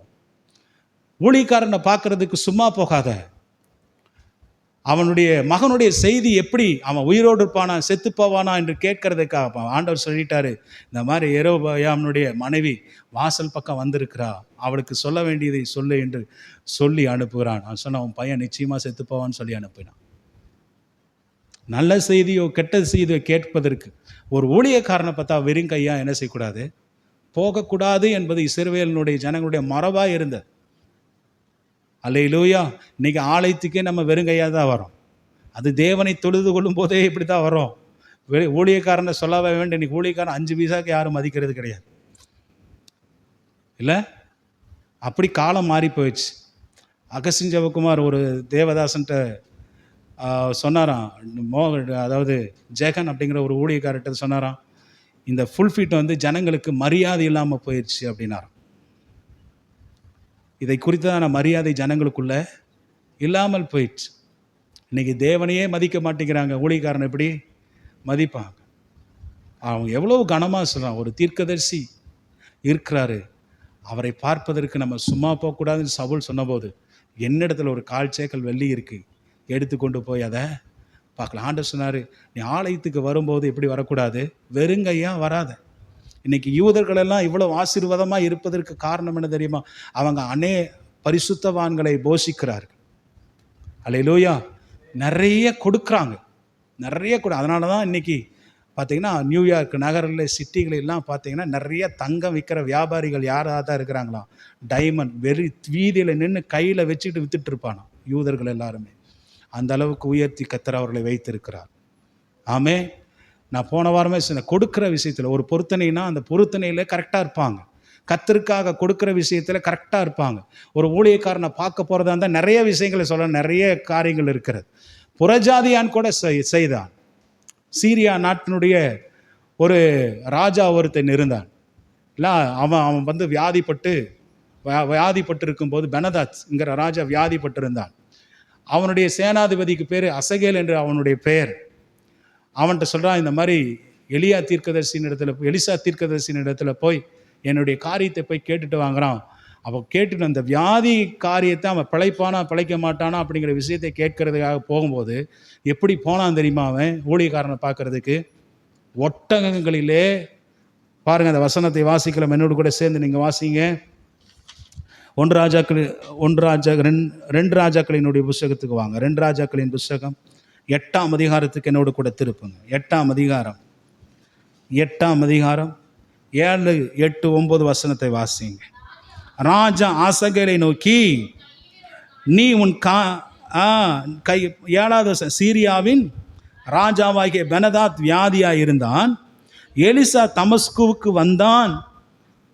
ஊழியக்காரனை பார்க்குறதுக்கு சும்மா போகாத. அவனுடைய மகனுடைய செய்தி எப்படி, அவன் உயிரோடு இருப்பானா செத்து போவானா என்று கேட்கறதுக்காக ஆண்டவர் சொல்லிட்டாரு, இந்த மாதிரி யெரொபெயாமுடைய மனைவி வாசல் பக்கம் வந்திருக்கிறா, அவளுக்கு சொல்ல வேண்டியதை சொல்லு என்று சொல்லி அனுப்புகிறான். அவன் சொன்ன, அவன் பையன் நிச்சயமாக செத்து போவான்னு சொல்லி அனுப்பினான். நல்ல செய்தியோ கெட்ட செய்தியோ கேட்பதற்கு ஒரு ஊழியக்காரனை பார்த்தா வெறும் கையா என்ன செய்யக்கூடாது, போகக்கூடாது என்பது இஸ்ரவேலினுடைய ஜனங்களுடைய மரபாக இருந்தது. அல்லேலூயா. இன்றைக்கி ஆலயத்துக்கே நம்ம வெறுங்கையாக தான் வரோம். அது தேவனை தொழுது கொள்ளும் போதே இப்படி தான் வரோம். ஊழியக்காரனை சொல்லவே வேண்டும். இன்றைக்கி ஊழியக்காரன் 5 பைசாக்கு யாரும் மதிக்கிறது கிடையாது, இல்லை? அப்படி காலம் மாறி போயிடுச்சு. அகஸ்டின் ஜெபக்குமார் ஒரு தேவதாசன்ட்ட சொன்னாராம், அதாவது ஜெகன் அப்படிங்கிற ஒரு ஊழியக்காரர்கிட்ட சொன்னாராம், இந்த ஃபுல்ஃபிட் வந்து ஜனங்களுக்கு மரியாதை இல்லாமல் போயிடுச்சு அப்படின்னாராம். இதை குறித்தான மரியாதை ஜனங்களுக்குள்ளே இல்லாமல் போயிடுச்சு. இன்றைக்கி தேவனையே மதிக்க மாட்டேங்கிறாங்க. ஊழியக்காரன் எப்படி மதிப்பாங்க? அவங்க எவ்வளோ கனமாக சொல்கிறான். ஒரு தீர்க்கதரிசி இருக்கிறாரு, அவரை பார்ப்பதற்கு நம்ம சும்மா போகக்கூடாதுன்னு சவுல் சொன்னபோது, என்னிடத்துல ஒரு 1/4 சேக்கல் வெள்ளி இருக்குது, எடுத்துக்கொண்டு போய் அதை பார்க்கலாம். ஆண்டவர் சொன்னார், நீ ஆலயத்துக்கு வரும்போது எப்படி வரக்கூடாது, வெறுங்கையாக வராத. இன்றைக்கி யூதர்களெல்லாம் இவ்வளோ ஆசீர்வாதமாக இருப்பதற்கு காரணம் என்ன தெரியுமா? அவங்க பரிசுத்தவான்களை போஷிக்கிறார்கள். அல்லேலூயா. நிறைய கொடுக்குறாங்க, அதனால தான் இன்றைக்கி பார்த்திங்கன்னா நியூயார்க் நகரில் சிட்டிகளெல்லாம் பார்த்திங்கன்னா நிறைய தங்கம் விற்கிற வியாபாரிகள் யாராக தான் இருக்கிறாங்களாம். டைமண்ட் வீதியில் நின்று கையில் வச்சுக்கிட்டு விற்றுட்டு இருப்பானா யூதர்கள் எல்லாருமே. அந்த அளவுக்கு உயர்த்தி கர்த்தர் அவர்களை வைத்திருக்கிறார். ஆமே. நான் போன வாரமே சொன்னேன், கொடுக்குற விஷயத்தில் ஒரு பொருத்தனைனா அந்த பொருத்தனையில் கரெக்டாக இருப்பாங்க. கர்த்தருக்காக கொடுக்குற விஷயத்தில் கரெக்டாக இருப்பாங்க. ஒரு ஊழியக்காரனை பார்க்க போகிறதா இருந்தால் நிறைய விஷயங்களை சொல்ல, நிறைய காரியங்கள் இருக்கிறது. புறஜாதியான் கூட செய்தான். சீரியா நாட்டினுடைய ஒரு ராஜா ஒருத்தன் இருந்தான் இல்லை, அவன் வந்து வியாதிப்பட்டு இருக்கும்போது பெனதாத்ங்கிற ராஜா வியாதிப்பட்டு இருந்தான். அவனுடைய சேனாதிபதிக்கு பேர் அசகேல் என்று அவனுடைய பெயர். அவன்கிட்ட சொல்கிறான், இந்த மாதிரி எலிசா தீர்க்கதரிசின் இடத்துல போய் என்னுடைய காரியத்தை போய் கேட்டுட்டு வாங்குறான். அவன் கேட்டுட்டு அந்த வியாதி காரியத்தை அவன் பிழைப்பானா பிழைக்க மாட்டானா அப்படிங்கிற விஷயத்தை கேட்கறதுக்காக போகும்போது எப்படி போனான் தெரியுமா? அவன் ஊழியக்காரனை பார்க்கறதுக்கு ஒட்டகங்களிலே, பாருங்கள் அந்த வசனத்தை வாசிக்கலாம், என்னோடு கூட சேர்ந்து நீங்கள் வாசிங்க. 2 ராஜாக்களினுடைய புஸ்தகத்துக்கு வாங்க. 2 ராஜாக்களின் புஸ்தகம் 8ஆம் அதிகாரத்துக்கு என்னோடு கூட திருப்புங்க. 8ஆம் அதிகாரம் 7, 8, 9 வசனத்தை வாசிங்க. ராஜா ஆசகேலை நோக்கி, நீ உன் 7வது வசனம், சீரியாவின் ராஜாவாகிய பெனதாத் வியாதியாயிருந்தான். எலிசா தமஸ்குவுக்கு வந்தான்.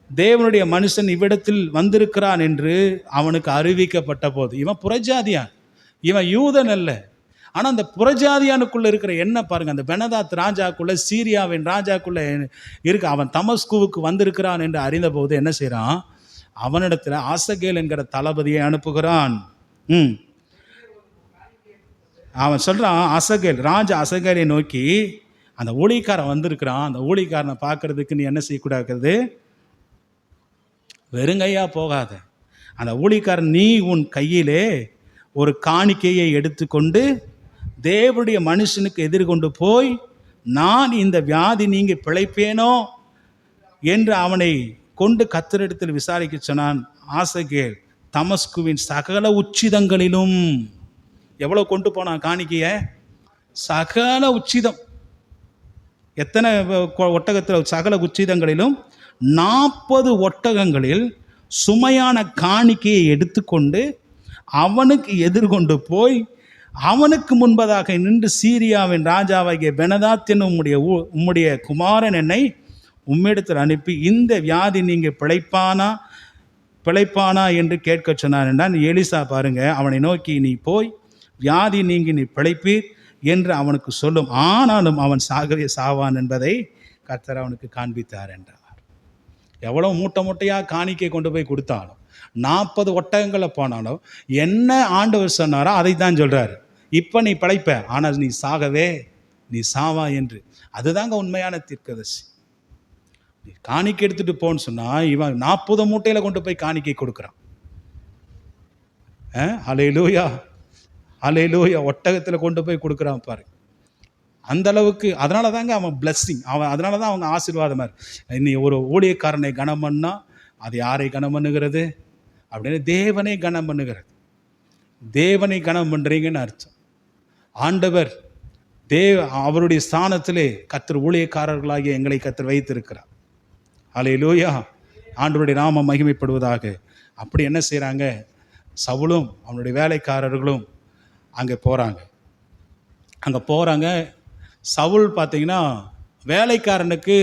தேவனுடைய மனுஷன் இவ்விடத்தில் வந்திருக்கிறான் என்று அவனுக்கு அறிவிக்கப்பட்ட போது, இவன் புறஜாதியான், இவன் யூதன் அல்ல. ஆனால் அந்த புறஜாதியானுக்குள்ளே இருக்கிற என்ன பாருங்கள், அந்த பெனதாத் ராஜாக்குள்ளே, சீரியாவின் ராஜாக்குள்ளே இருக்க அவன் தமஸ்குவுக்கு வந்திருக்கிறான் என்று அறிந்தபோது என்ன செய்கிறான்? அவனிடத்தில் ஆசகேல் என்கிற தளபதியை அனுப்புகிறான். அவன் சொல்கிறான், ராஜா அசகேலை நோக்கி, அந்த ஊழியக்காரன் வந்திருக்கிறான், அந்த ஊழியக்காரனை பார்க்கறதுக்கு நீ என்ன செய்யக்கூடாது? வெறுங்கையா போகாத. அந்த ஊழியக்காரன், நீ உன் கையிலே ஒரு காணிக்கையை எடுத்துக்கொண்டு தேவனுடைய மனுஷனுக்கு எதிர்கொண்டு போய், நான் இந்த வியாதி நீங்க பிழைப்பேனோ என்று அவனை கொண்டு கர்த்தரிடத்தில் விசாரிக்க சொன்னான். ஆசகேல் தமஸ்குவின் சகல உச்சிதங்களிலும், எவ்வளோ கொண்டு போனான் காணிக்கைய? சகல உச்சிதம். எத்தனை ஒட்டகத்தில்? சகல உச்சிதங்களிலும் 40 ஒட்டகங்களில் சுமையான காணிக்கையை எடுத்துக்கொண்டு அவனுக்கு எதிர்கொண்டு போய் அவனுக்கு முன்பதாக நின்று, சீரியாவின் ராஜாவாகிய பெனதாத் என்னும் உம்முடைய குமாரன் என்னை உம்மிடத்தில் அனுப்பி இந்த வியாதி நீங்கள் பிழைப்பானா என்று கேட்க சொன்னார் என்றான். எலிசா பாருங்க, அவனை நோக்கி, நீ போய் வியாதி நீங்கி நீ பிழைப்பீர் என்று அவனுக்கு சொல்லும், ஆனாலும் அவன் சாகவே சாவான் என்பதை கர்த்தர் அவனுக்கு காண்பித்தார் என்றார். எவ்வளோ மூட்டையாக காணிக்கை கொண்டு போய் கொடுத்தாலும், 40 ஒட்டகங்களை போனாலும், என்ன ஆண்டவர் சொன்னாரோ அதை தான் சொல்கிறார். இப்போ நீ பிழைப்ப, ஆனால் நீ சாவா என்று. அதுதாங்க உண்மையான தீர்க்கதரிசி. காணிக்கை எடுத்துகிட்டு போன்னு சொன்னால், இவன் 40 மூட்டையில் கொண்டு போய் காணிக்கை கொடுக்குறான். அல்லேலூயா, அல்லேலூயா. ஒட்டகத்தில் கொண்டு போய் கொடுக்குறான் பாரு. அந்த அளவுக்கு. அதனால தாங்க அவன் பிளஸ்ஸிங், அதனால தான் அவங்க ஆசீர்வாதமாக இருக்கு. இன்னி ஒரு ஊழியக்காரனை கனம் பண்ணால் அது யாரை கனம் பண்ணுகிறது அப்படின்னு? தேவனை கனம் பண்ணுகிறது. தேவனை கனம் பண்ணுறீங்கன்னு அர்த்தம். ஆண்டவர் அவருடைய ஸ்தானத்திலே கர்த்தர் ஊழியக்காரர்களாகிய எங்களை கர்த்தர் வைத்திருக்கிறார். அல்லேலூயா, ஆண்டவருடைய நாமம் மகிமைப்படுவதாக. அப்படி என்ன செய்கிறாங்க? சவுலும் அவனுடைய வேலைக்காரர்களும் அங்கே போகிறாங்க. சவுல் பார்த்தீங்கன்னா வேலைக்காரனுக்கு,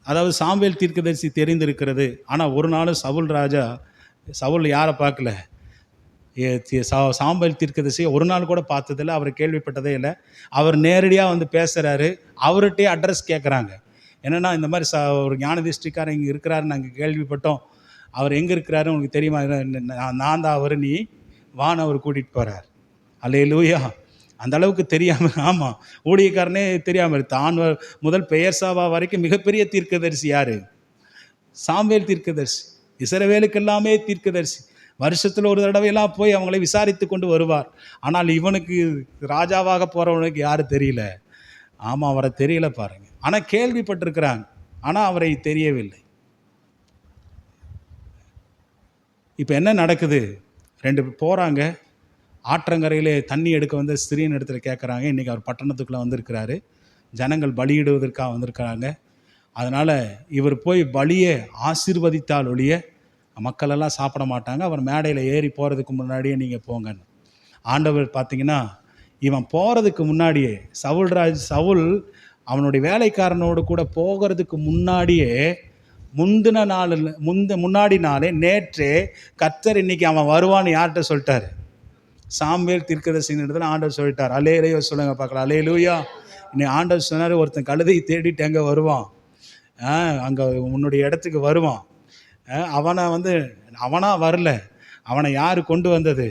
அதாவது சாமுவேல் தீர்க்கதரிசி தெரிந்திருக்கிறது. ஆனால் ஒரு நாளும் சவுல் யாரை பார்க்கல? சாமுவேல் தீர்க்கதரிசியை ஒரு நாள் கூட பார்த்ததில்லை, அவர் கேள்விப்பட்டதே இல்லை. அவர் நேரடியாக வந்து பேசுகிறாரு. அவர்கிட்டே அட்ரஸ் கேட்குறாங்க. என்னென்னா, இந்த மாதிரி ஒரு ஞானதிஷ்டிக்காரர் இங்கே இருக்கிறாருன்னு நாங்கள் கேள்விப்பட்டோம், அவர் எங்கே இருக்கிறாரு உங்களுக்கு தெரியுமா? நான் தான் அவர், நீ வான்னு அவர் கூட்டிகிட்டு போகிறார். அல்லேலூயா. அந்த அளவுக்கு தெரியாமல், ஆமாம், ஊழியக்காரனே தெரியாமல். தான் முதல் பெயர்சாவா வரைக்கும் மிகப்பெரிய தீர்க்கதரிசி யார்? சாமுவேல் தீர்க்கதரிசி. இஸ்ரவேலுக்கு எல்லாமே தீர்க்கதரிசி. வருஷத்தில் ஒரு தடவையெல்லாம் போய் அவங்களை விசாரித்து கொண்டு வருவார். ஆனால் இவனுக்கு, ராஜாவாக போகிறவனுக்கு யாரும் தெரியல. ஆமாம், அவரை தெரியல பாருங்க. ஆனால் கேள்விப்பட்டிருக்கிறாங்க, ஆனால் அவரை தெரியவில்லை. இப்போ என்ன நடக்குது? 2 பேர் போகிறாங்க. ஆற்றங்கரையிலே தண்ணி எடுக்க வந்து ஸ்திரீன் இடத்துல கேட்குறாங்க. இன்றைக்கி அவர் பட்டணத்துக்குள்ளே வந்திருக்கிறாரு, ஜனங்கள் பலியிடுவதற்காக வந்திருக்கிறாங்க. அதனால் இவர் போய் பலியை ஆசீர்வதித்தால் ஒழிய மக்களெல்லாம் சாப்பிட மாட்டாங்க. அவர் மேடையில் ஏறி போகிறதுக்கு முன்னாடியே நீங்கள் போங்கன்னு. ஆண்டவர் பார்த்திங்கன்னா, இவன் போகிறதுக்கு முன்னாடியே, சவுல் அவனுடைய வேலைக்காரனோடு கூட போகிறதுக்கு முன்னாடியே முந்தின நாளில் முன்னாடி நாளே நேற்றே கர்த்தர் இன்னைக்கு அவன் வருவான்னு யார்கிட்ட சொல்லிட்டாரு? சாமுவேல் தீர்க்கதரிசியின் இடத்துல ஆண்டவர் சொல்லிட்டார். அல்லேலூயா சொல்லுங்க பார்க்கலாம். அல்லேலூயா. இன்னைக்கு ஆண்டவர் சொன்னார், ஒருத்தன் கழுதையை தேடிட்டு எங்கே வருவான், அங்கே உன்னுடைய இடத்துக்கு வருவான். அவனா வரல, அவனை யார் கொண்டு வந்தது?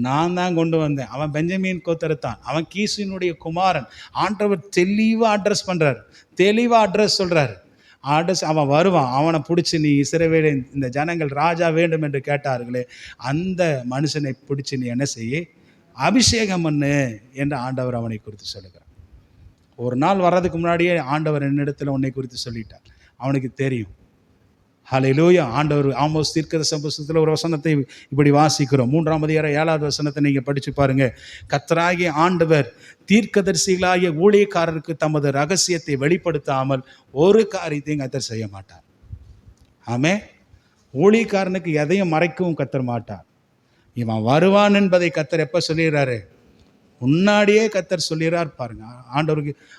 நான் தான் கொண்டு வந்தேன். அவன் பெஞ்சமின் கோத்திரத்தான், அவன் கீசினுடைய குமாரன். ஆண்டவர் தெளிவாக அட்ரஸ் பண்ணுறார், தெளிவாக அட்ரஸ் சொல்கிறார். அவன் வருவான். அவனை பிடிச்சி, நீ இஸ்ரவேலின் இந்த ஜனங்கள் ராஜா வேண்டும் என்று கேட்டார்களே, அந்த மனுஷனை பிடிச்சி நீ என்ன செய்ய, அபிஷேகம் பண்ணு என்று ஆண்டவர் அவனை குறித்து சொல்லுகிறார். ஒரு நாள் வர்றதுக்கு முன்னாடியே ஆண்டவர் என்னிடத்தில் உன்னை குறித்து சொல்லிட்டார், அவனுக்கு தெரியும். ஹல்லேலூயா. ஆண்டவர் ஆமோஸ் தீர்க்கதரிசி புத்தகத்தில் ஒரு வசனத்தை இப்படி வாசிக்கிறோம். 3ஆம் அதிகாரம் 7வது வசனத்தை நீங்கள் படித்து பாருங்க. கர்த்தராகிய ஆண்டவர் தீர்க்கதரிசிகளாகிய ஊழியக்காரருக்கு தமது ரகசியத்தை வெளிப்படுத்தாமல் ஒரு காரியத்தையும் கர்த்தர் செய்ய மாட்டார். ஆமே. ஊழியக்காரனுக்கு எதையும் மறைக்கவும் கர்த்தர் மாட்டார். இவன் வருவான் என்பதை கர்த்தர் எப்போ சொல்லிடுறாரு? முன்னாடியே கர்த்தர் சொல்லிடுறார் பாருங்க.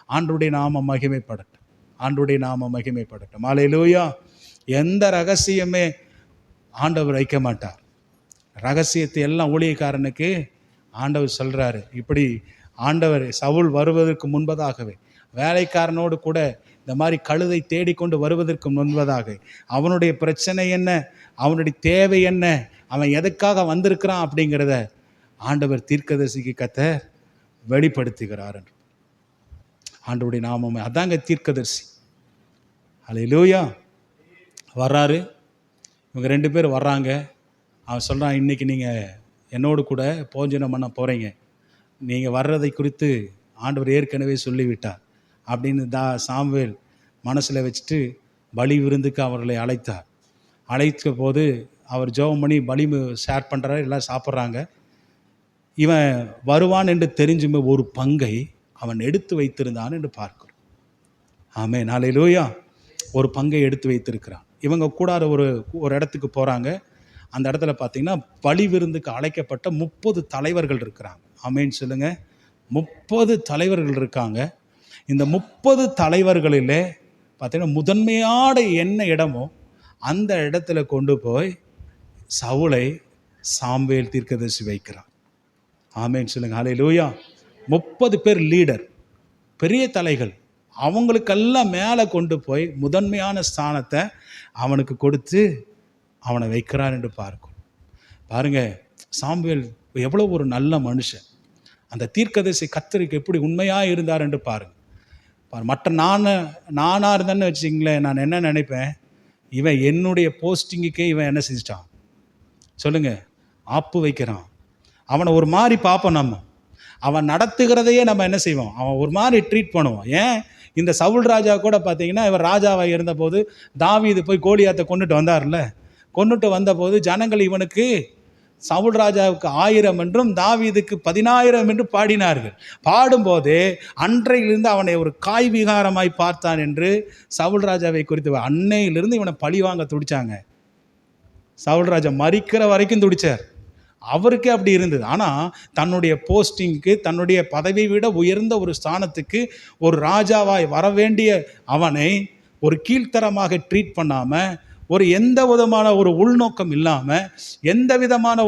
ஆண்டவருடைய நாமம் மகிமைப்படட்டும், ஆண்டவருடைய நாமம் மகிமைப்படட்டும். ஹல்லேலூயா. எந்த ரகசியமே ஆண்டவர் வைக்க மாட்டார். ரகசியத்தை எல்லாம் ஊழியக்காரனுக்கு ஆண்டவர் சொல்கிறாரு. இப்படி ஆண்டவர் சவுல் வருவதற்கு முன்பதாகவே, வேலைக்காரனோடு கூட இந்த மாதிரி கழுதை தேடிக்கொண்டு வருவதற்கு முன்பதாக, அவனுடைய பிரச்சனை என்ன, அவனுடைய தேவை என்ன, அவன் எதுக்காக வந்திருக்கிறான் அப்படிங்கிறத ஆண்டவர் தீர்க்கதரிசிக்கு கர்த்தர் வெளிப்படுத்துகிறார். ஆண்டவருடைய நாமமே அதாங்க தீர்க்கதரிசி. ஹல்லேலூயா. வர்றாரு, இவங்க 2 பேர் வர்றாங்க. அவன் சொல்கிறான், இன்றைக்கி நீங்கள் என்னோடு கூட போஜனம் பண்ண போகிறீங்க, நீங்கள் வர்றதை குறித்து ஆண்டவர் ஏற்கனவே சொல்லிவிட்டார் அப்படின்னு சாமுவேல் மனசில் வச்சுட்டு பலி விருந்துக்கு அவர்களை அழைத்தார். அழைத்த போது அவர் ஜெபம் பண்ணி பலி ஷேர் பண்ணுறாரு, எல்லாம் சாப்பிட்றாங்க. இவன் வருவான் என்று தெரிஞ்சுமே ஒரு பங்கை அவன் எடுத்து வைத்திருந்தான் என்று பார்க்கிறோம். ஆமென். ஹல்லேலூயா. ஒரு பங்கை எடுத்து வைத்திருக்கிறான். இவங்க கூடாத ஒரு இடத்துக்கு போகிறாங்க. அந்த இடத்துல பார்த்திங்கன்னா பலி விருந்துக்கு அழைக்கப்பட்ட 30 தலைவர்கள் இருக்கிறாங்க. ஆமென் சொல்லுங்க. 30 தலைவர்கள் இருக்காங்க. இந்த 30 தலைவர்களிலே பார்த்திங்கன்னா முதன்மையான என்ன இடமோ அந்த இடத்துல கொண்டு போய் சவுலை சாமுவேல் தீர்க்கதரிசி வைக்கிறான். ஆமென் சொல்லுங்க. ஹல்லேலூயா. 30 பேர் லீடர், பெரிய தலைகள், அவங்களுக்கெல்லாம் மேலே கொண்டு போய் முதன்மையான ஸ்தானத்தை அவனுக்கு கொடுத்து அவனை வைக்கிறான் என்று பார்க்கும். பாருங்க, சாமுவேல் எவ்வளோ ஒரு நல்ல மனுஷன். அந்த தீர்க்கதரிசி கர்த்தருக்கு எப்படி உண்மையாக இருந்தார் என்று பாருங்க. மற்ற நானாக இருந்தேன்னு வச்சுங்களேன், நான் என்ன நினைப்பேன், இவன் என்னுடைய போஸ்டிங்குக்கே இவன் என்ன செஞ்சிட்டான் சொல்லுங்க, ஆப்பு வைக்கிறான். அவனை ஒரு மாதிரி பார்ப்போம் நம்ம, அவன் நடத்துகிறதையே நம்ம என்ன செய்வோம், அவன் ஒரு மாதிரி ட்ரீட் பண்ணுவோம். ஏன், இந்த சவுல் ராஜா கூட பார்த்தீங்கன்னா, இவர் ராஜாவாக இருந்தபோது தாவீது போய் கோலியாத்தை கொண்டுட்டு வந்தார்ல, கொண்டுட்டு வந்தபோது ஜனங்கள் இவனுக்கு சவுல் ராஜாவுக்கு 1000 என்றும் தாவீதுக்கு 10000 என்று பாடினார்கள். பாடும்போது அன்றையிலிருந்து அவனை ஒரு காய் விகாரமாய் பார்த்தான் என்று சவுல் ராஜாவை குறித்து அன்னையிலிருந்து இவனை பழி வாங்க துடிச்சாங்க. சவுல் ராஜா மரிக்கிற வரைக்கும் துடிச்சார். அவருக்கே அப்படி இருந்தது. ஆனால் தன்னுடைய போஸ்டிங்க்கு, தன்னுடைய பதவியை விட உயர்ந்த ஒரு ஸ்தானத்துக்கு ஒரு ராஜாவாய் வர வேண்டிய அவனை ஒரு கீழ்த்தரமாக ட்ரீட் பண்ணாமல், ஒரு எந்த விதமான ஒரு உள்நோக்கம் இல்லாமல், எந்த விதமான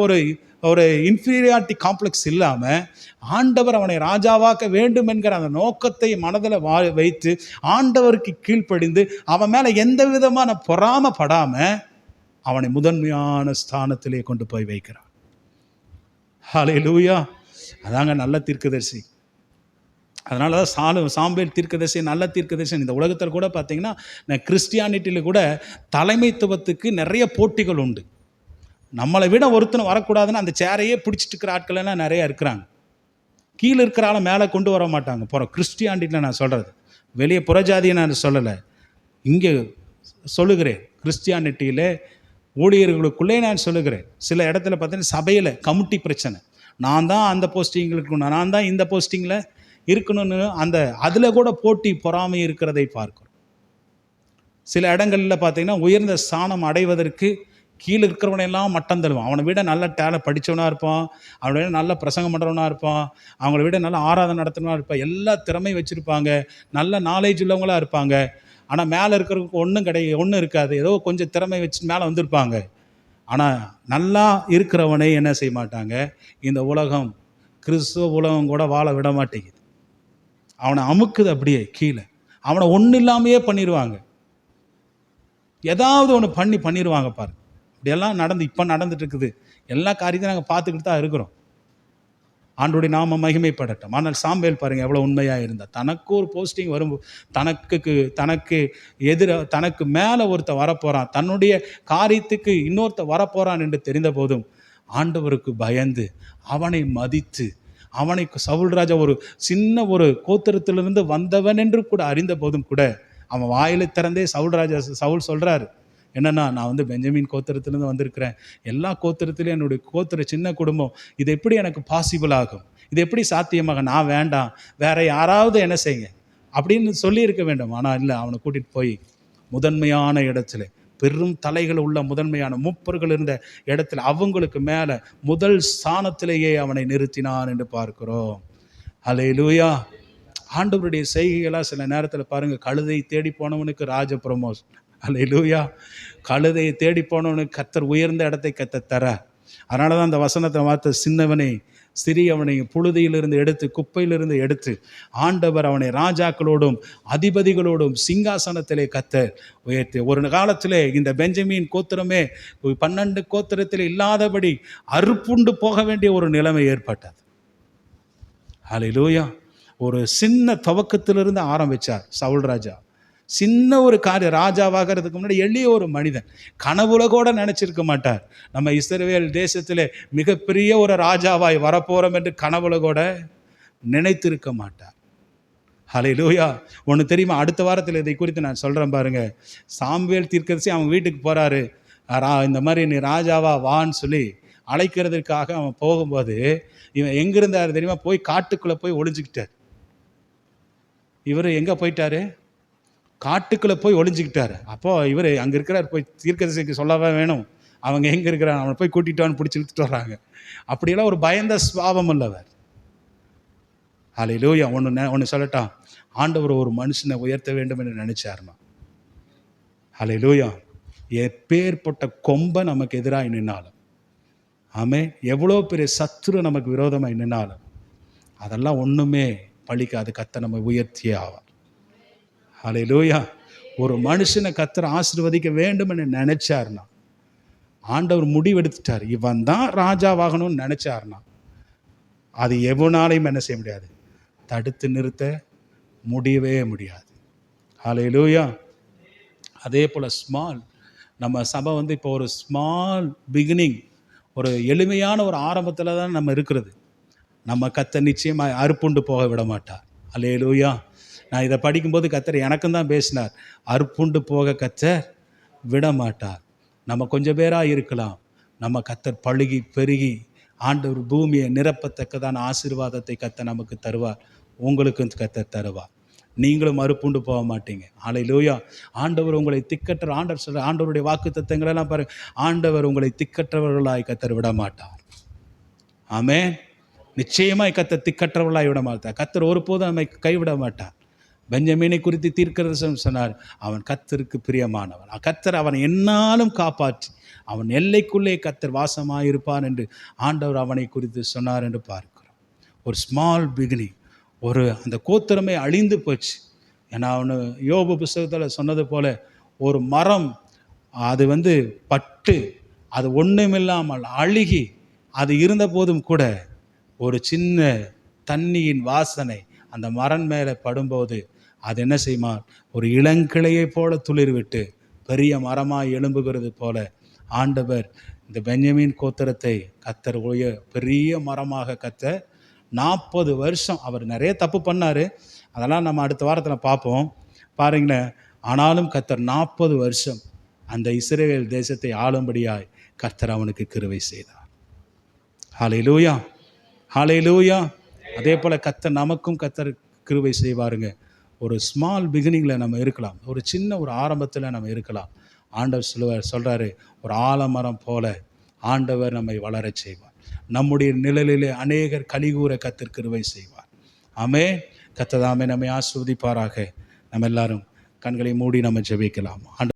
ஒரு இன்ஃபீரியாரிட்டி காம்ப்ளெக்ஸ் இல்லாமல், ஆண்டவர் அவனை ராஜாவாக்க வேண்டும் என்கிற அந்த நோக்கத்தை மனதில் வைத்து ஆண்டவருக்கு கீழ்ப்படிந்து அவன் மேலே எந்த விதமான பொறாமப்படாமல் அவனை முதன்மையான ஸ்தானத்திலே கொண்டு போய் வைக்கிறான். ஹல்லேலூயா. அதாங்க நல்ல தீர்க்கதரிசி. அதனால தான் சாமுவேல் தீர்க்கதரிசி நல்ல தீர்க்கதரிசி. இந்த உலகத்தில் கூட பார்த்தீங்கன்னா, கிறிஸ்டியானிட்டியில் கூட தலைமைத்துவத்துக்கு நிறைய போட்டிகள் உண்டு. நம்மளை விட ஒருத்தனை வரக்கூடாதுன்னு அந்த சேரையே பிடிச்சிட்டு இருக்கிற ஆட்கள் எல்லாம் நிறைய இருக்கிறாங்க. கீழே இருக்கிறால மேலே கொண்டு வர மாட்டாங்க. கிறிஸ்டியானிட்டியில் நான் சொல்கிறது, வெளியே புறஜாதியை நான் சொல்லலை, இங்கே சொல்லுகிறேன். கிறிஸ்டியானிட்டியில் ஊழியர்களுக்குள்ளே நான் சொல்லுகிறேன். சில இடத்துல பார்த்தீங்கன்னா சபையில் கமிட்டி பிரச்சனை, நான் தான் அந்த போஸ்டிங்கில் இருக்கணும், நான் தான் இந்த போஸ்டிங்கில் இருக்கணும்னு அதில் கூட போட்டி பொறாமை இருக்கிறதை பார்க்கிறோம். சில இடங்களில் பார்த்தீங்கன்னா உயர்ந்த ஸ்தானம் அடைவதற்கு கீழே இருக்கிறவனையெல்லாம் மட்டம் தருவான். அவனை விட நல்ல படித்தவனாக இருப்பான், அவனை விட நல்ல பிரசங்கம் பண்ணுறவனாக இருப்பான், அவங்கள விட நல்ல ஆராதனை நடத்துனவனாக இருப்பான், எல்லா திறமை வச்சுருப்பாங்க, நல்ல நாலேஜ் உள்ளவங்களாக இருப்பாங்க. ஆனால் மேலே இருக்கிறவங்களுக்கு ஒன்றும் இருக்காது, ஏதோ கொஞ்சம் திறமை வச்சு மேலே வந்திருப்பாங்க. ஆனால் நல்லா இருக்கிறவனே என்ன செய்ய மாட்டாங்க, இந்த உலகம், கிறிஸ்துவ உலகம் கூட வாழ விட மாட்டேங்குது. அவனை அமுக்குது அப்படியே கீழே. அவனை ஒன்றும் இல்லாமையே பண்ணிடுவாங்க. ஏதாவது ஒன்று பண்ணிடுவாங்க பாருங்க. இப்படியெல்லாம் இப்போ நடந்துட்டு இருக்குது. எல்லா காரியத்தையும் நாங்கள் பார்த்துக்கிட்டு தான் இருக்கிறோம். ஆண்டோடைய நாம மகிமைப்படட்டும். ஆனால் சாம்பேல் பாருங்கள் எவ்வளோ உண்மையாக இருந்தால், தனக்கு ஒரு போஸ்டிங் வரும்போது, தனக்கு மேலே ஒருத்தர் வரப்போகிறான், தன்னுடைய காரியத்துக்கு இன்னொருத்தர் வரப்போகிறான் என்று தெரிந்த போதும் ஆண்டவருக்கு பயந்து அவனை மதித்து, சவுல் ராஜா ஒரு சின்ன ஒரு கோத்திரத்திலிருந்து வந்தவன் என்று கூட அறிந்த போதும் கூட அவன் வாயில திறந்தே சவுல் சொல்கிறாரு, என்னென்னா, நான் பெஞ்சமின் கோத்திரத்திலேருந்து வந்திருக்கிறேன், எல்லா கோத்திரத்திலையும் என்னுடைய கோத்திர சின்ன குடும்பம், இது எப்படி எனக்கு பாசிபிள் ஆகும், இது எப்படி சாத்தியமாக, நான் வேண்டாம், வேற யாராவது என்ன செய்யுங்க அப்படின்னு சொல்லியிருக்க வேண்டும். ஆனால் இல்லை, அவனை கூட்டிகிட்டு போய் முதன்மையான இடத்துல, பெரும் தலைகள் உள்ள முதன்மையான மூப்பர்கள் இருந்த இடத்துல, அவங்களுக்கு மேலே முதல் ஸ்தானத்திலேயே அவனை நிறுத்தினான் என்று பார்க்கிறோம். அல்லேலூயா. ஆண்டவருடைய செய்கைகளாக சில நேரத்தில் பாருங்கள், கழுதை தேடி போனவனுக்கு ராஜ ப்ரமோஷன். அல்லேலூயா. கழுதையை தேடி போனவனுக்கு கர்த்தர் உயர்ந்த இடத்தை கர்த்தர் தர. அதனால தான் அந்த வசனத்தை வார்த்தை, சின்னவனை சிறியவனை புழுதியிலிருந்து எடுத்து, குப்பையிலிருந்து எடுத்து, ஆண்டவர் அவனை ராஜாக்களோடும் அதிபதிகளோடும் சிங்காசனத்திலே கர்த்தர் உயர்த்தி. ஒரு காலத்திலே இந்த பெஞ்சமின் கோத்திரமே 12 கோத்திரத்தில் இல்லாதபடி அறுப்புண்டு போக வேண்டிய ஒரு நிலைமை ஏற்பட்டது. அல்லேலூயா. ஒரு சின்ன துவக்கத்திலிருந்து ஆரம்பித்தார் சவுல் ராஜா. சின்ன ஒரு காரியம், ராஜாவாகிறதுக்கு முன்னாடி எளிய ஒரு மனிதன், கனவுல கூட நினச்சிருக்க மாட்டார், நம்ம இஸ்ரவேல் தேசத்தில் மிகப்பெரிய ஒரு ராஜாவாய் வரப்போகிறோம் என்று கனவுல கூட நினைத்திருக்க மாட்டார். ஹல்லேலூயா. ஒன்று தெரியுமா, அடுத்த வாரத்தில் இதை குறித்து நான் சொல்கிறேன் பாருங்கள். சாமுவேல் தீர்க்கதரிசி அவன் வீட்டுக்கு போகிறாரு, இந்த மாதிரி நீ ராஜாவா வான்னு சொல்லி அழைக்கிறதுக்காக அவன் போகும்போது, இவன் எங்கிருந்தார் தெரியுமா, போய் காட்டுக்குள்ளே போய் ஒளிஞ்சுக்கிட்டார். இவர் எங்கே போயிட்டாரு, காட்டுக்குள்ளே போய் ஒளிஞ்சிக்கிட்டார். அப்போது இவர் அங்கே இருக்கிறார், போய் தீர்க்கதரிசிக்கு சொல்லவே வேணும், அவங்க எங்கே இருக்கிறார், அவனை போய் கூட்டிகிட்டான்னு பிடிச்சி இழுத்துட்டு வர்றாங்க. அப்படியெல்லாம் ஒரு பயந்த சுபாவம் அல்லவர். ஹல்லேலூயா. ஒன்று சொல்லட்டான், ஆண்டவர் ஒரு மனுஷனை உயர்த்த வேண்டும் என்று நினைச்சாருமா, ஹல்லேலூயா, எப்பேற்பட்ட கொம்பை நமக்கு எதிராக நின்னாலும், ஆமே, எவ்வளோ பெரிய சத்துரு நமக்கு விரோதமாக நின்னாலும் அதெல்லாம் ஒன்றுமே பழிக்காது. கர்த்தர் நம்ம உயர்த்தியே ஆவார். ஹல்லேலூயா. ஒரு மனுஷனை கர்த்தர் ஆசீர்வதிக்க வேண்டும் என்று நினைச்சார்னா, ஆண்டவர் முடிவெடுத்துட்டார், இவன் தான் ராஜாவாகணும்னு நினைச்சார்னா, அது எவனாலையும் என்ன செய்ய முடியாது, தடுத்து நிறுத்த முடியவே முடியாது. ஹல்லேலூயா. அதே போல் நம்ம சபை இப்போ ஒரு ஸ்மால் பிகினிங், ஒரு எளிமையான ஒரு ஆரம்பத்தில் தான் நம்ம இருக்கிறது. நம்ம கர்த்தர் நிச்சயமாக அறுப்புண்டு போக விட மாட்டார். அல்லேலூயா. நான் இதை படிக்கும்போது கர்த்தர் எனக்கும் தான் பேசினார், அறுப்புண்டு போக கர்த்தர் விட மாட்டார். நம்ம கொஞ்சம் பேராக இருக்கலாம், நம்ம கர்த்தர் பழுகி பெருகி ஆண்டவர் பூமியை நிரப்பத்தக்கதான ஆசீர்வாதத்தை கர்த்தர் நமக்கு தருவார், உங்களுக்கும் கர்த்தர் தருவார். நீங்களும் அறுப்புண்டு போக மாட்டீங்க. அல்லேலூயா. ஆண்டவர் உங்களை திக்கற்ற, ஆண்டவர் சொல்ற, ஆண்டவருடைய வாக்கு தத்தங்களெல்லாம் பாருங்க, ஆண்டவர் உங்களை திக்கற்றவர்களாய் கர்த்தர் விட மாட்டார். ஆமென். நிச்சயமாய் கர்த்தர் திக்கற்றவர்களாய் விட மாட்டார். கர்த்தர் ஒருபோதும் நம்மை கைவிட மாட்டார். பெஞ்சமீனை குறித்து தீர்க்கதரிசனம் சொன்னார், அவன் கர்த்தருக்கு பிரியமானவன், கர்த்தர் அவனை என்னாலும் காப்பாற்றி அவன் எல்லைக்குள்ளே கர்த்தர் வாசமாயிருப்பான் என்று ஆண்டவர் அவனை குறித்து சொன்னார் என்று பார்க்கிறோம். ஒரு ஸ்மால் பிகினிங், அந்த கோத்திரமே அழிந்து போச்சு. ஏன்னா அவனு யோபு புஸ்தகத்தில் சொன்னது போல, ஒரு மரம் அது பட்டு அது ஒன்றுமில்லாமல் அழுகி அது இருந்த போதும் கூட ஒரு சின்ன தண்ணியின் வாசனை அந்த மரம் மேலே படும்போது அது என்ன செய்யுமா, ஒரு இளங்கிளையை போல துளிர் விட்டு பெரிய மரமாக எழும்புகிறது போல ஆண்டவர் இந்த பெஞ்சமின் கோத்திரத்தை கர்த்தர் பெரிய மரமாக கர்த்தர் 40 வருஷம், அவர் நிறைய தப்பு பண்ணார், அதெல்லாம் நம்ம அடுத்த வாரத்தில் பார்ப்போம் பாருங்களேன். ஆனாலும் கர்த்தர் 40 வருஷம் அந்த இஸ்ரவேல் தேசத்தை ஆளும்படியாய் கர்த்தர் அவனுக்கு கிருபை செய்தார். ஹல்லேலூயா, ஹல்லேலூயா. அதே போல் கர்த்தர் நமக்கும் கர்த்தர் கிருபை செய்வாருங்க. ஒரு ஸ்மால் பிகினிங்கில் நம்ம இருக்கலாம், ஒரு சின்ன ஒரு ஆரம்பத்தில் நம்ம இருக்கலாம். ஆண்டவர் சொல்கிறாரு, ஒரு ஆலமரம் போல ஆண்டவர் நம்மை வளரச் செய்வார், நம்முடைய நிழலிலே அநேகர் கலிகூற கர்த்தர் கிருபை செய்வார். ஆமென். கர்த்தர் தாமே நம்மை ஆசீர்வதிப்பாராக. நம்ம எல்லாரும் கண்களை மூடி நம்ம ஜெபிக்கலாம்.